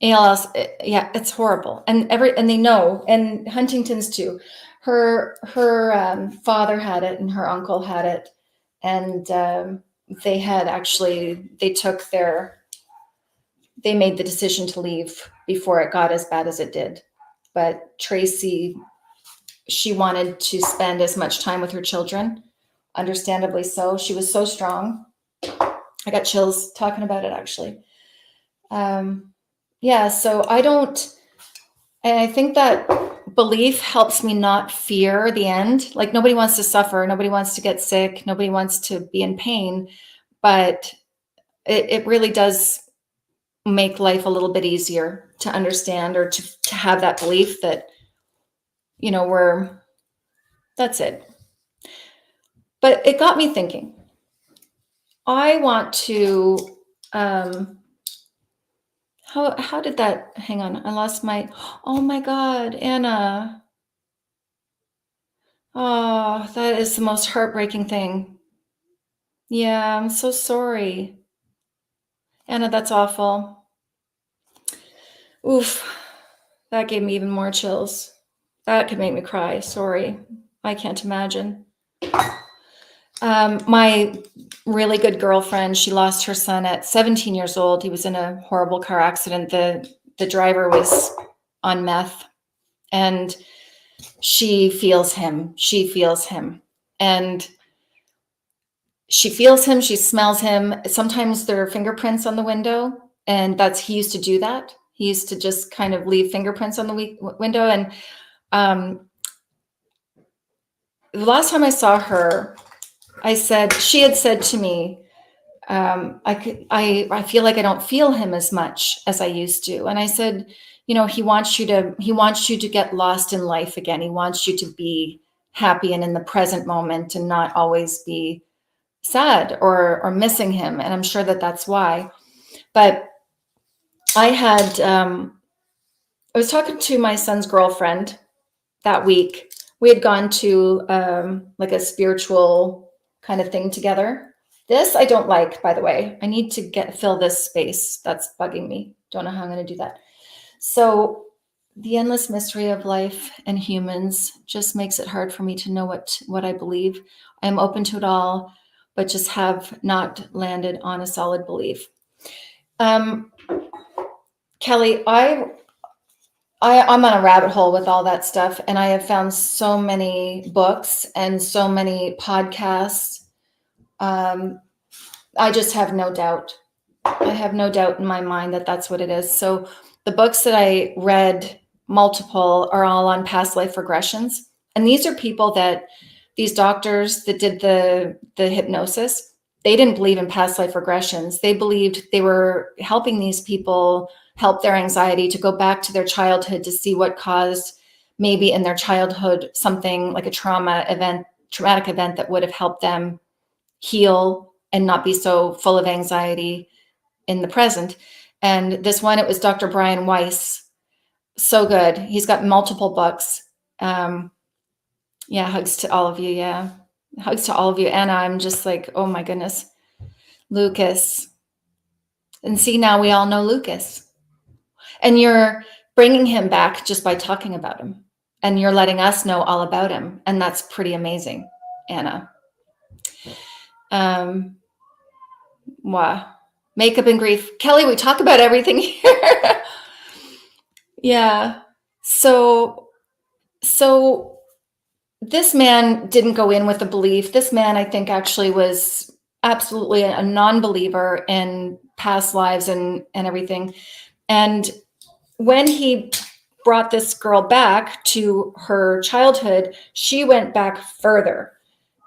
ALS, yeah, it's horrible. And they know, and Huntington's too. Her father had it and her uncle had it. And they made the decision to leave before it got as bad as it did. But Tracy, she wanted to spend as much time with her children, understandably so. She was so strong. I got chills talking about it, actually. Yeah, so and I think that belief helps me not fear the end. Like, nobody wants to suffer. Nobody wants to get sick. Nobody wants to be in pain. But it really does make life a little bit easier to understand, or to have that belief that, you know, that's it. But it got me thinking. I want to, how did that, hang on, I lost oh my God, Anna. Oh, that is the most heartbreaking thing. Yeah, I'm so sorry. Anna, that's awful. Oof, that gave me even more chills. That could make me cry. Sorry. I can't imagine. My really good girlfriend, she lost her son at 17 years old. He was in a horrible car accident. The driver was on meth, and she feels him. She feels him. And she feels him. She smells him. Sometimes there are fingerprints on the window, and he used to do that. He used to just kind of leave fingerprints on the window. And the last time I saw her, she had said to me, I feel like I don't feel him as much as I used to. And I said, you know, he wants you to get lost in life again. He wants you to be happy and in the present moment and not always be sad or missing him. And I'm sure that that's why. But I was talking to my son's girlfriend that week. We had gone to like a spiritual kind of thing together. This I don't like, by the way. I need to fill this space. That's bugging me. Don't know how I'm going to do that. So the endless mystery of life and humans just makes it hard for me to know what I believe. I'm open to it all, but just have not landed on a solid belief. Kelly, I'm on a rabbit hole with all that stuff, and I have found so many books and so many podcasts. I just have no doubt. I have no doubt in my mind that that's what it is. So the books that I read, multiple, are all on past life regressions. And these are people these doctors that did the hypnosis, they didn't believe in past life regressions. They believed they were helping these people help their anxiety to go back to their childhood to see what caused maybe in their childhood something like a traumatic event that would have helped them heal and not be so full of anxiety in the present. And this one, it was Dr. Brian Weiss. So good. He's got multiple books. Hugs to all of you. Yeah. Hugs to all of you. Anna, I'm just like, oh my goodness. Lucas. And see, now we all know Lucas. And you're bringing him back just by talking about him. And you're letting us know all about him. And that's pretty amazing, Anna. Wow. Makeup and grief. Kelly, we talk about everything here. Yeah. So this man didn't go in with a belief. This man, I think, actually was absolutely a non-believer in past lives and everything. And when he brought this girl back to her childhood, she went back further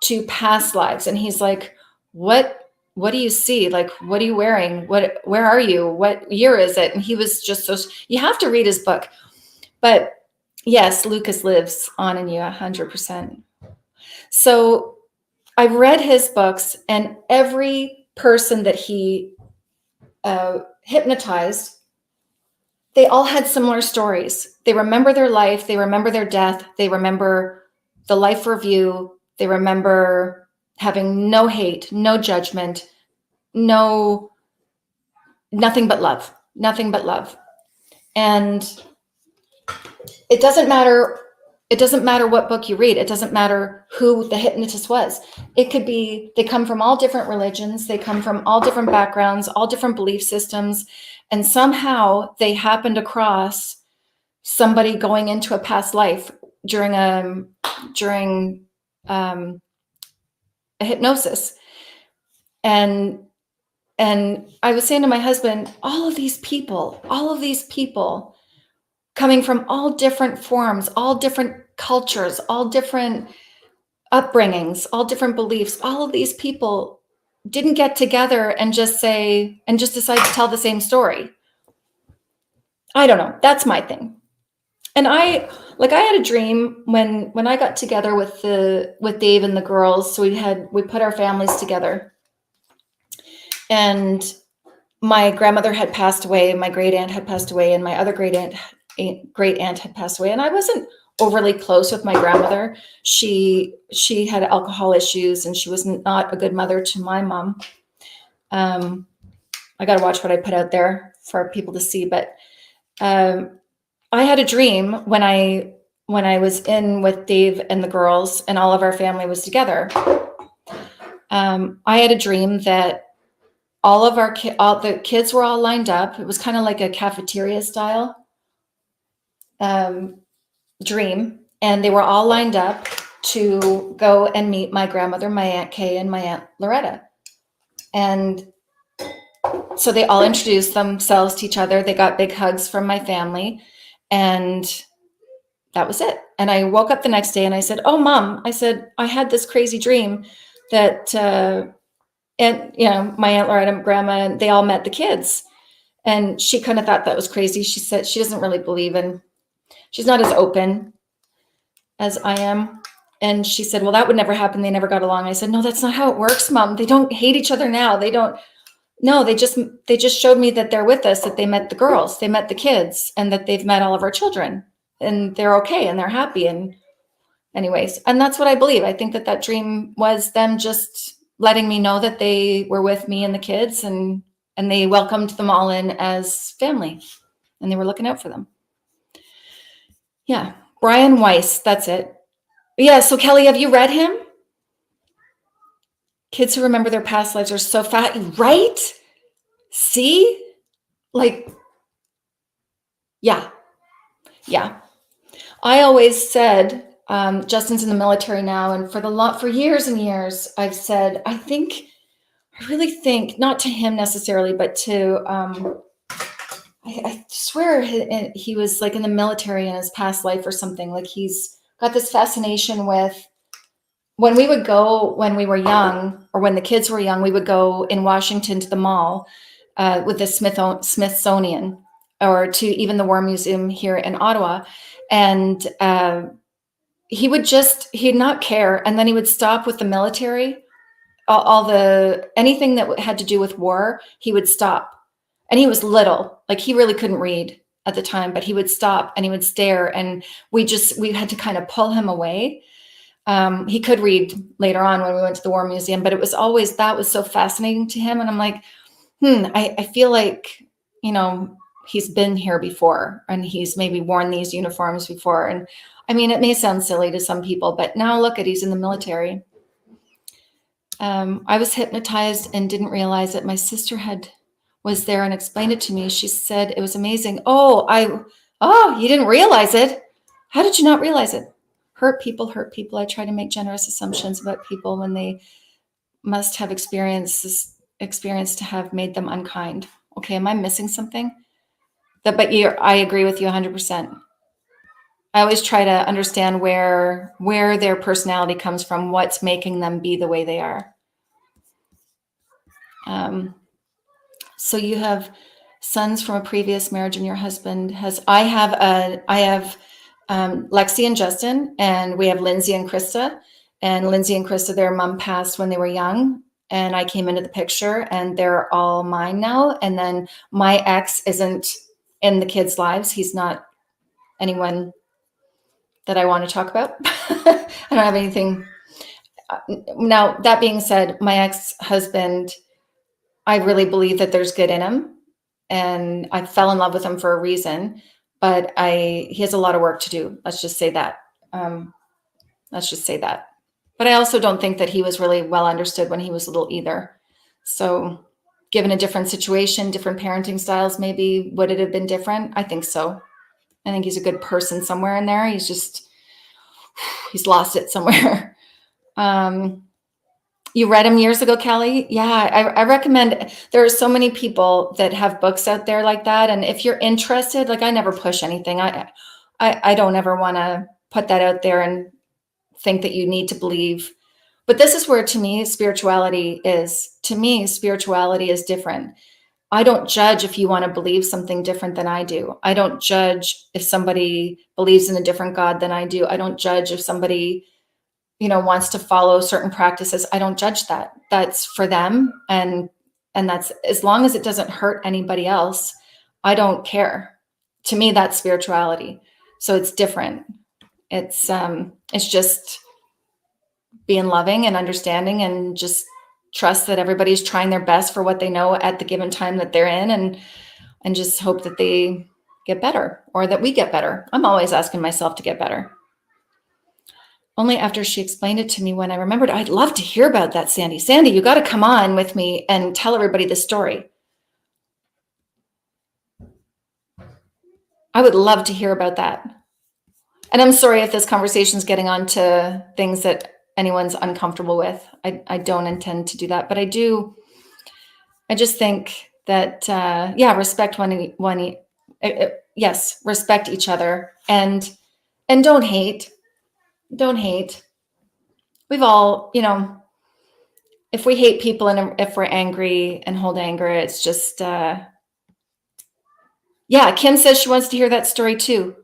to past lives. And he's like, what do you see? Like, what are you wearing? Where are you? What year is it? And he was just you have to read his book. But yes, Lucas lives on in you 100%. So I've read his books, and every person that he hypnotized, they all had similar stories. They remember their life. They remember their death. They remember the life review. They remember having no hate, no judgment, nothing but love, nothing but love. And it doesn't matter. It doesn't matter what book you read. It doesn't matter who the hypnotist was. It could be, they come from all different religions. They come from all different backgrounds, all different belief systems. And somehow they happened across somebody going into a past life during a hypnosis. And I was saying to my husband, all of these people coming from all different forms, all different cultures, all different upbringings, all different beliefs, all of these people didn't get together and just decide to tell the same story. I don't know. That's my thing. And I had a dream when I got together with Dave and the girls. So we put our families together, and my grandmother had passed away, my great aunt had passed away, and my other great aunt had passed away. And I wasn't overly close with my grandmother. She had alcohol issues, and she was not a good mother to my mom. I got to watch what I put out there for people to see. But I had a dream when I was in with Dave and the girls, and all of our family was together. I had a dream that all the kids were all lined up. It was kind of like a cafeteria style dream. And they were all lined up to go and meet my grandmother, my Aunt Kay, and my Aunt Loretta. And so they all introduced themselves to each other. They got big hugs from my family. And that was it. And I woke up the next day and I said, "Oh, Mom," I said, "I had this crazy dream that, and my Aunt Loretta and Grandma, they all met the kids." And she kind of thought that was crazy. She said she doesn't really believe she's not as open as I am. And she said, well, that would never happen. They never got along. I said, no, that's not how it works, Mom. They don't hate each other now. They don't. No, they just showed me that they're with us, that they met the girls, they met the kids, and that they've met all of our children, and they're okay and they're happy. And anyways, and that's what I believe. I think that that dream was them just letting me know that they were with me and the kids, and they welcomed them all in as family, and they were looking out for them. Yeah. Brian Weiss, that's it. Yeah. So Kelly, have you read him? Kids who remember their past lives are so fat, right? See? Like, yeah. Yeah. I always said, Justin's in the military now, and for years and years, I've said, I really think, not to him necessarily, but to, I swear he was like in the military in his past life or something. Like he's got this fascination with, when we were young, or when the kids were young, we would go in Washington to the mall with the Smithsonian, or to even the War Museum here in Ottawa. And he'd not care. And then he would stop with the military, anything that had to do with war, he would stop. And he was little, like he really couldn't read at the time, but he would stop and he would stare. And we had to kind of pull him away. He could read later on when we went to the War Museum, but it was always, that was so fascinating to him. And I'm like, I feel like, he's been here before, and he's maybe worn these uniforms before. And I mean, it may sound silly to some people, but now look he's in the military. I was hypnotized and didn't realize it. My sister was there and explained it to me. She said it was amazing. Oh, you didn't realize it. How did you not realize it? Hurt people. I try to make generous assumptions about people when they must have experience to have made them unkind. Okay, am I missing something? I agree with you 100%. I always try to understand where their personality comes from, what's making them be the way they are. So you have sons from a previous marriage, and your husband I have Lexi and Justin, and we have Lindsay and Krista. And Lindsay and Krista, their mom passed when they were young, and I came into the picture, and they're all mine now. And then my ex isn't in the kids' lives. He's not anyone that I want to talk about. I don't have anything. Now, that being said, my ex-husband, I really believe that there's good in him, and I fell in love with him for a reason, but he has a lot of work to do. Let's just say that. But I also don't think that he was really well understood when he was little either. So given a different situation, different parenting styles, maybe would it have been different? I think so. I think he's a good person somewhere in there. He's lost it somewhere. You read him years ago, Kelly? Yeah, I recommend. There are so many people that have books out there like that. And if you're interested, like I never push anything. I don't ever want to put that out there and think that you need to believe. But this is where, to me, spirituality is. To me, spirituality is different. I don't judge if you want to believe something different than I do. I don't judge if somebody believes in a different God than I do. I don't judge if somebody, wants to follow certain practices. I don't judge that. That's for them. And that's, as long as it doesn't hurt anybody else, I don't care. To me, that's spirituality. So it's different. It's just being loving and understanding, and just trust that everybody's trying their best for what they know at the given time that they're in, and just hope that they get better, or that we get better. I'm always asking myself to get better. Only after she explained it to me when I remembered. I'd love to hear about that, Sandy. Sandy, you got to come on with me and tell everybody the story. I would love to hear about that. And I'm sorry if this conversation is getting on to things that anyone's uncomfortable with. I don't intend to do that, but I just think that, respect yes, respect each other, and don't hate. Don't hate. We've all, if we hate people and if we're angry and hold anger, it's just, Kim says she wants to hear that story too.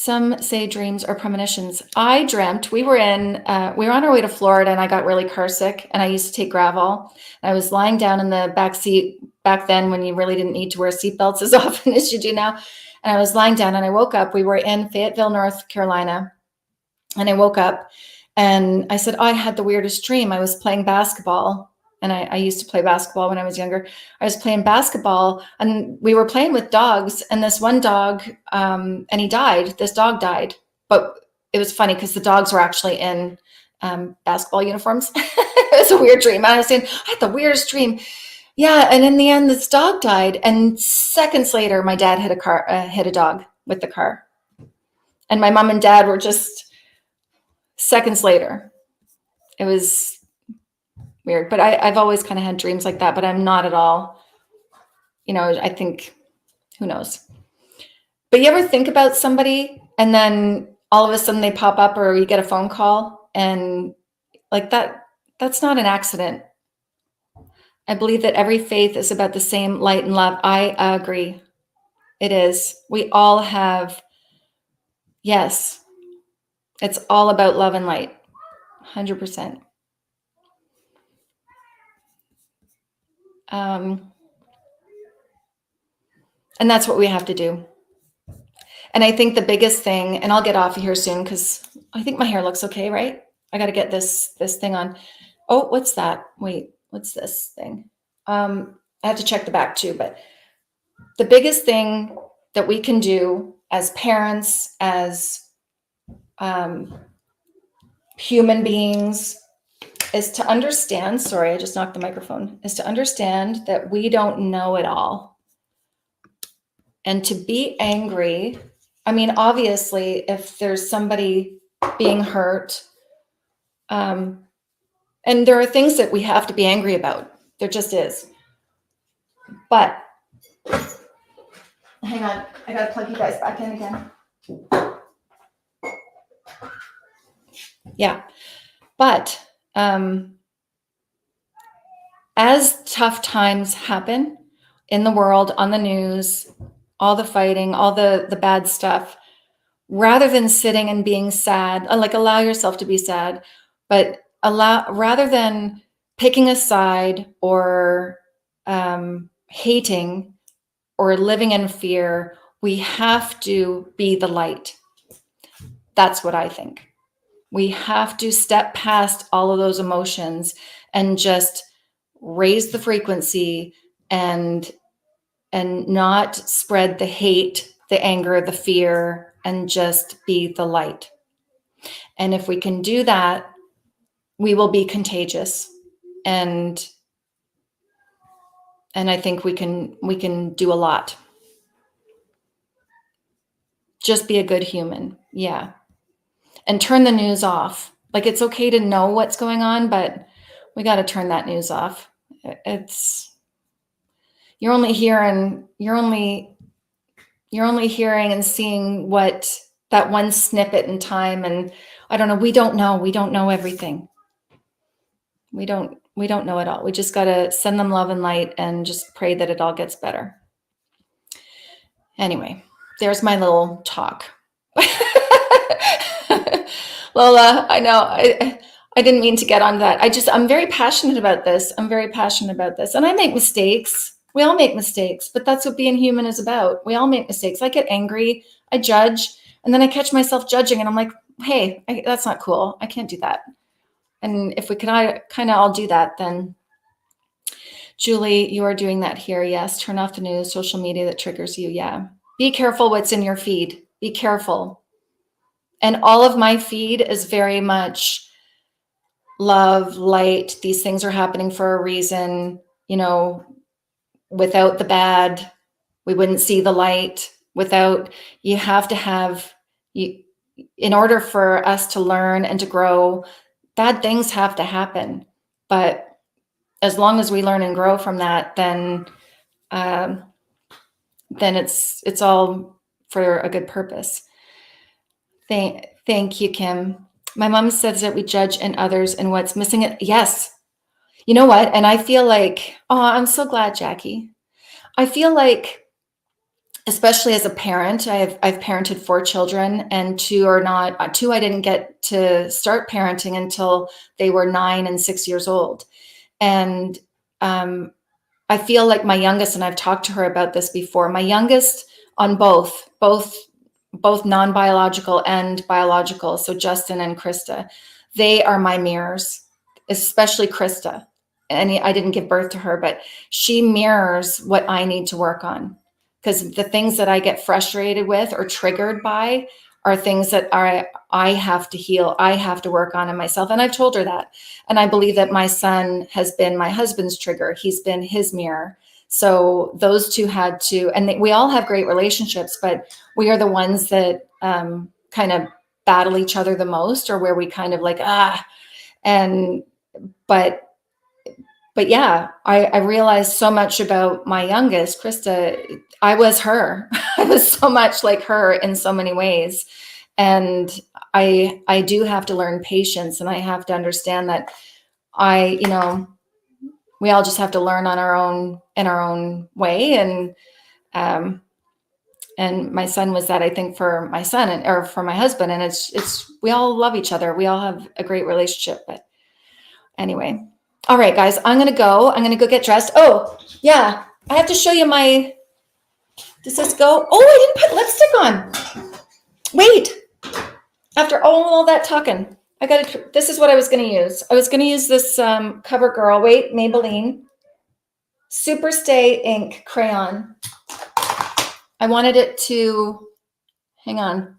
Some say dreams are premonitions. I dreamt we were on our way to Florida, and I got really car sick, and I used to take Gravol. I was lying down in the back seat back then when you really didn't need to wear seatbelts as often as you do now. And I was lying down, and I woke up. We were in Fayetteville, North Carolina, and I woke up, and I said, oh, I had the weirdest dream. I was playing basketball, and I used to play basketball when I was younger. I was playing basketball, and we were playing with dogs, and this one dog, and he died. This dog died, but it was funny because the dogs were actually in basketball uniforms. It was a weird dream. I was saying, I had the weirdest dream. Yeah, and in the end, this dog died, and seconds later, my dad hit a dog with the car, and my mom and dad were just seconds later. It was weird, but I've always kind of had dreams like that, but I'm not at all, I think, who knows? But you ever think about somebody and then all of a sudden they pop up, or you get a phone call, and like that's not an accident. I believe that every faith is about the same light and love. I agree. It is. We all have, yes, it's all about love and light. 100%. And that's what we have to do. And I think the biggest thing, and I'll get off of here soon because I think my hair looks okay, right? I got to get this thing on. Oh, what's that? Wait, what's this thing? I have to check the back too, but the biggest thing that we can do as parents, as human beings, is to understand, sorry, I just knocked the microphone, is to understand that we don't know it all. And to be angry, I mean, obviously, if there's somebody being hurt, and there are things that we have to be angry about. There just is. But, hang on, I gotta plug you guys back in again. Yeah, but as tough times happen in the world, on the news, all the fighting, all the bad stuff, rather than sitting and being sad, like allow yourself to be sad, but rather than picking a side or hating or living in fear, we have to be the light. That's what I think. We have to step past all of those emotions and just raise the frequency and not spread the hate, the anger, the fear, and just be the light. And if we can do that, we will be contagious. And I think we can do a lot. Just be a good human. Yeah. And turn the news off. Like, it's okay to know what's going on, but we got to turn that news off. You're only hearing and seeing what that one snippet in time. And I don't know. We don't know everything. We don't know it all. We just got to send them love and light and just pray that it all gets better. Anyway, there's my little talk. Lola, I know I didn't mean to get on that. I'm very passionate about this. And I make mistakes. We all make mistakes, but that's what being human is about. We all make mistakes. I get angry, I judge, and then I catch myself judging, and I'm like, hey, that's not cool. I can't do that. And if we could kind of all do that, then Julie, you are doing that here. Yes. Turn off the news, social media that triggers you. Yeah. Be careful what's in your feed. Be careful. And all of my feed is very much love, light. These things are happening for a reason. Without the bad, we wouldn't see the light. You have to have, in order for us to learn and to grow, bad things have to happen. But as long as we learn and grow from that, then it's all for a good purpose. Thank you, Kim. My mom says that we judge in others and what's missing it. Yes. You know what? And I feel like, oh, I'm so glad, Jackie. I feel like especially as a parent. I've parented 4 children, and 2 I didn't get to start parenting until they were 9 and 6 years old. And I feel like my youngest, and I've talked to her about this before, my youngest on both non-biological and biological, so Justin and Krista, they are my mirrors, especially Krista. And I didn't give birth to her, but she mirrors what I need to work on. Because the things that I get frustrated with or triggered by are things that I have to heal. I have to work on in myself. And I've told her that. And I believe that my son has been my husband's trigger. He's been his mirror. So those two had to, and we all have great relationships, but we are the ones that kind of battle each other the most, or where we kind of like, and, but yeah, I realized so much about my youngest, Krista. I was her. I was so much like her in so many ways. And I do have to learn patience, and I have to understand that we all just have to learn on in our own way. And my son was that, I think, for my son or for my husband. And we all love each other. We all have a great relationship. But anyway. All right, guys, I'm going to go get dressed. Oh, yeah. I have to show you does this go? Oh, I didn't put lipstick on. Wait. After all that talking, this is what I was going to use. I was going to use this CoverGirl, Maybelline Super Stay Ink Crayon. I wanted it to, hang on.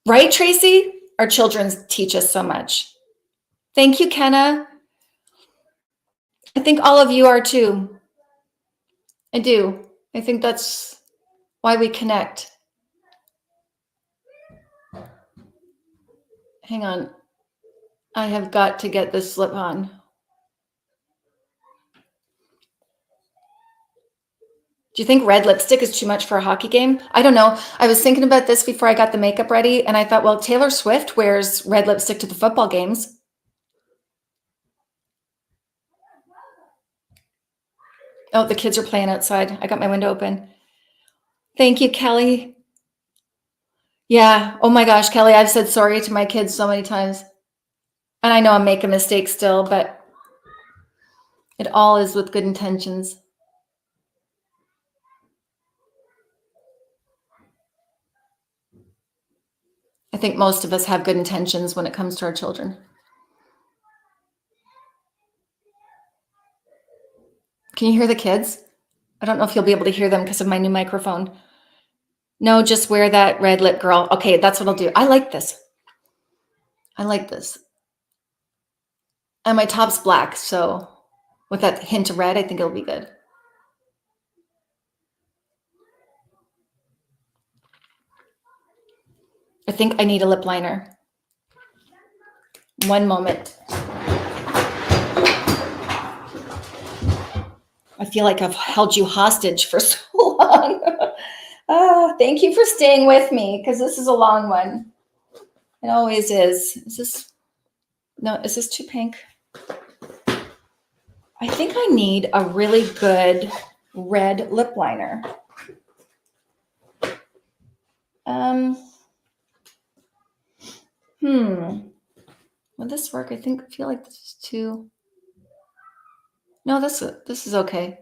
Right, Tracy? Our children teach us so much. Thank you, Kenna. I think all of you are too. I do. I think that's why we connect. Hang on. I have got to get this slip on. Do you think red lipstick is too much for a hockey game? I don't know. I was thinking about this before I got the makeup ready, and I thought, well, Taylor Swift wears red lipstick to the football games. Oh, the kids are playing outside. I got my window open. Thank you, Kelly. Yeah. Oh my gosh, Kelly, I've said sorry to my kids so many times. And I know I'm making mistakes still, but it all is with good intentions. I think most of us have good intentions when it comes to our children. Can you hear the kids? I don't know if you'll be able to hear them because of my new microphone. No, just wear that red lip, girl. Okay, that's what I'll do. I like this. I like this. And my top's black, so with that hint of red, I think it'll be good. I think I need a lip liner. One moment. I feel like I've held you hostage for so long. Thank you for staying with me, because this is a long one. It always is. Is this too pink? I think I need a really good red lip liner. Will this work? I feel like this is too. No, this is okay.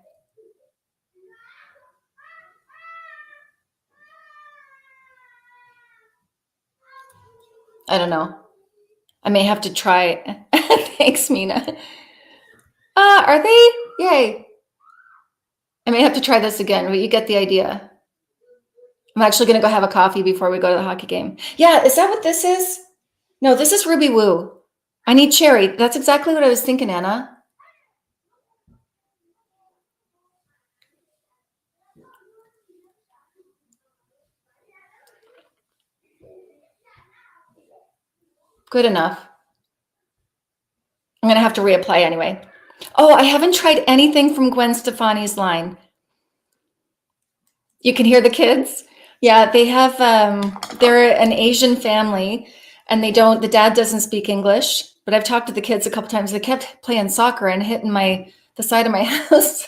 I don't know. I may have to try. Thanks, Mina. Are they? Yay. I may have to try this again, but you get the idea. I'm actually going to go have a coffee before we go to the hockey game. Yeah, is that what this is? No, this is Ruby Woo. I need cherry. That's exactly what I was thinking, Anna. Good enough. I'm going to have to reapply anyway. Oh, I haven't tried anything from Gwen Stefani's line. You can hear the kids? Yeah, they have, they're an Asian family, and the dad doesn't speak English, but I've talked to the kids a couple times. They kept playing soccer and hitting the side of my house.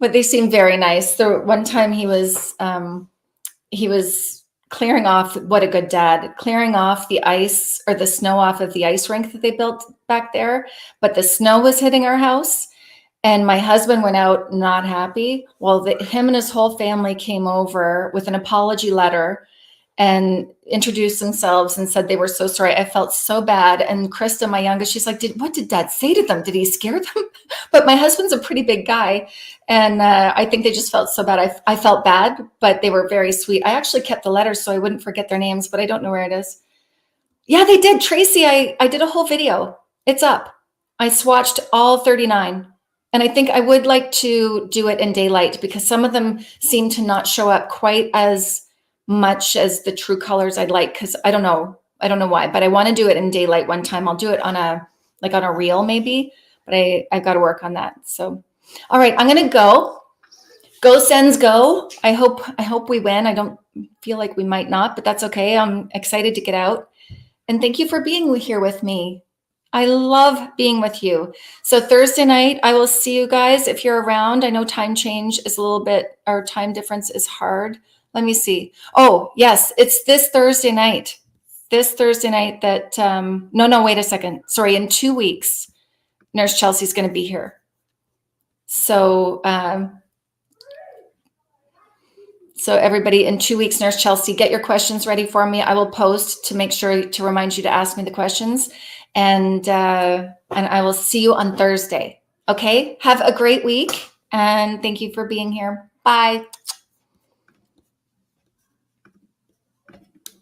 But they seem very nice. The one time he was clearing off, what a good dad, clearing off the ice or the snow off of the ice rink that they built back there. But the snow was hitting our house. And my husband went out not happy. Well, him and his whole family came over with an apology letter and introduced themselves and said they were so sorry. I felt so bad. And Krista, my youngest, she's like, what did dad say to them? Did he scare them? But my husband's a pretty big guy. And I think they just felt so bad. I felt bad, but they were very sweet. I actually kept the letters so I wouldn't forget their names, but I don't know where it is. Yeah, they did. Tracy, I did a whole video. It's up. I swatched all 39. And I think I would like to do it in daylight because some of them seem to not show up quite as much as the true colors I'd like. Cause I don't know why, but I want to do it in daylight one time. I'll do it on a reel maybe, but I've got to work on that. So, all right, I'm going to go. Go Sens go. I hope we win. I don't feel like we might not, but that's okay. I'm excited to get out. And thank you for being here with me. I love being with you. So Thursday night, I will see you guys if you're around. I know time change is a little bit, our time difference is hard. Let me see. Oh, yes, it's this Thursday night. This Thursday night that, no, wait a second. Sorry, in 2 weeks, Nurse Chelsea's going to be here. So, so everybody, in 2 weeks, Nurse Chelsea, get your questions ready for me. I will post to make sure to remind you to ask me the questions. And I will see you on Thursday. Okay. Have a great week. And thank you for being here. Bye.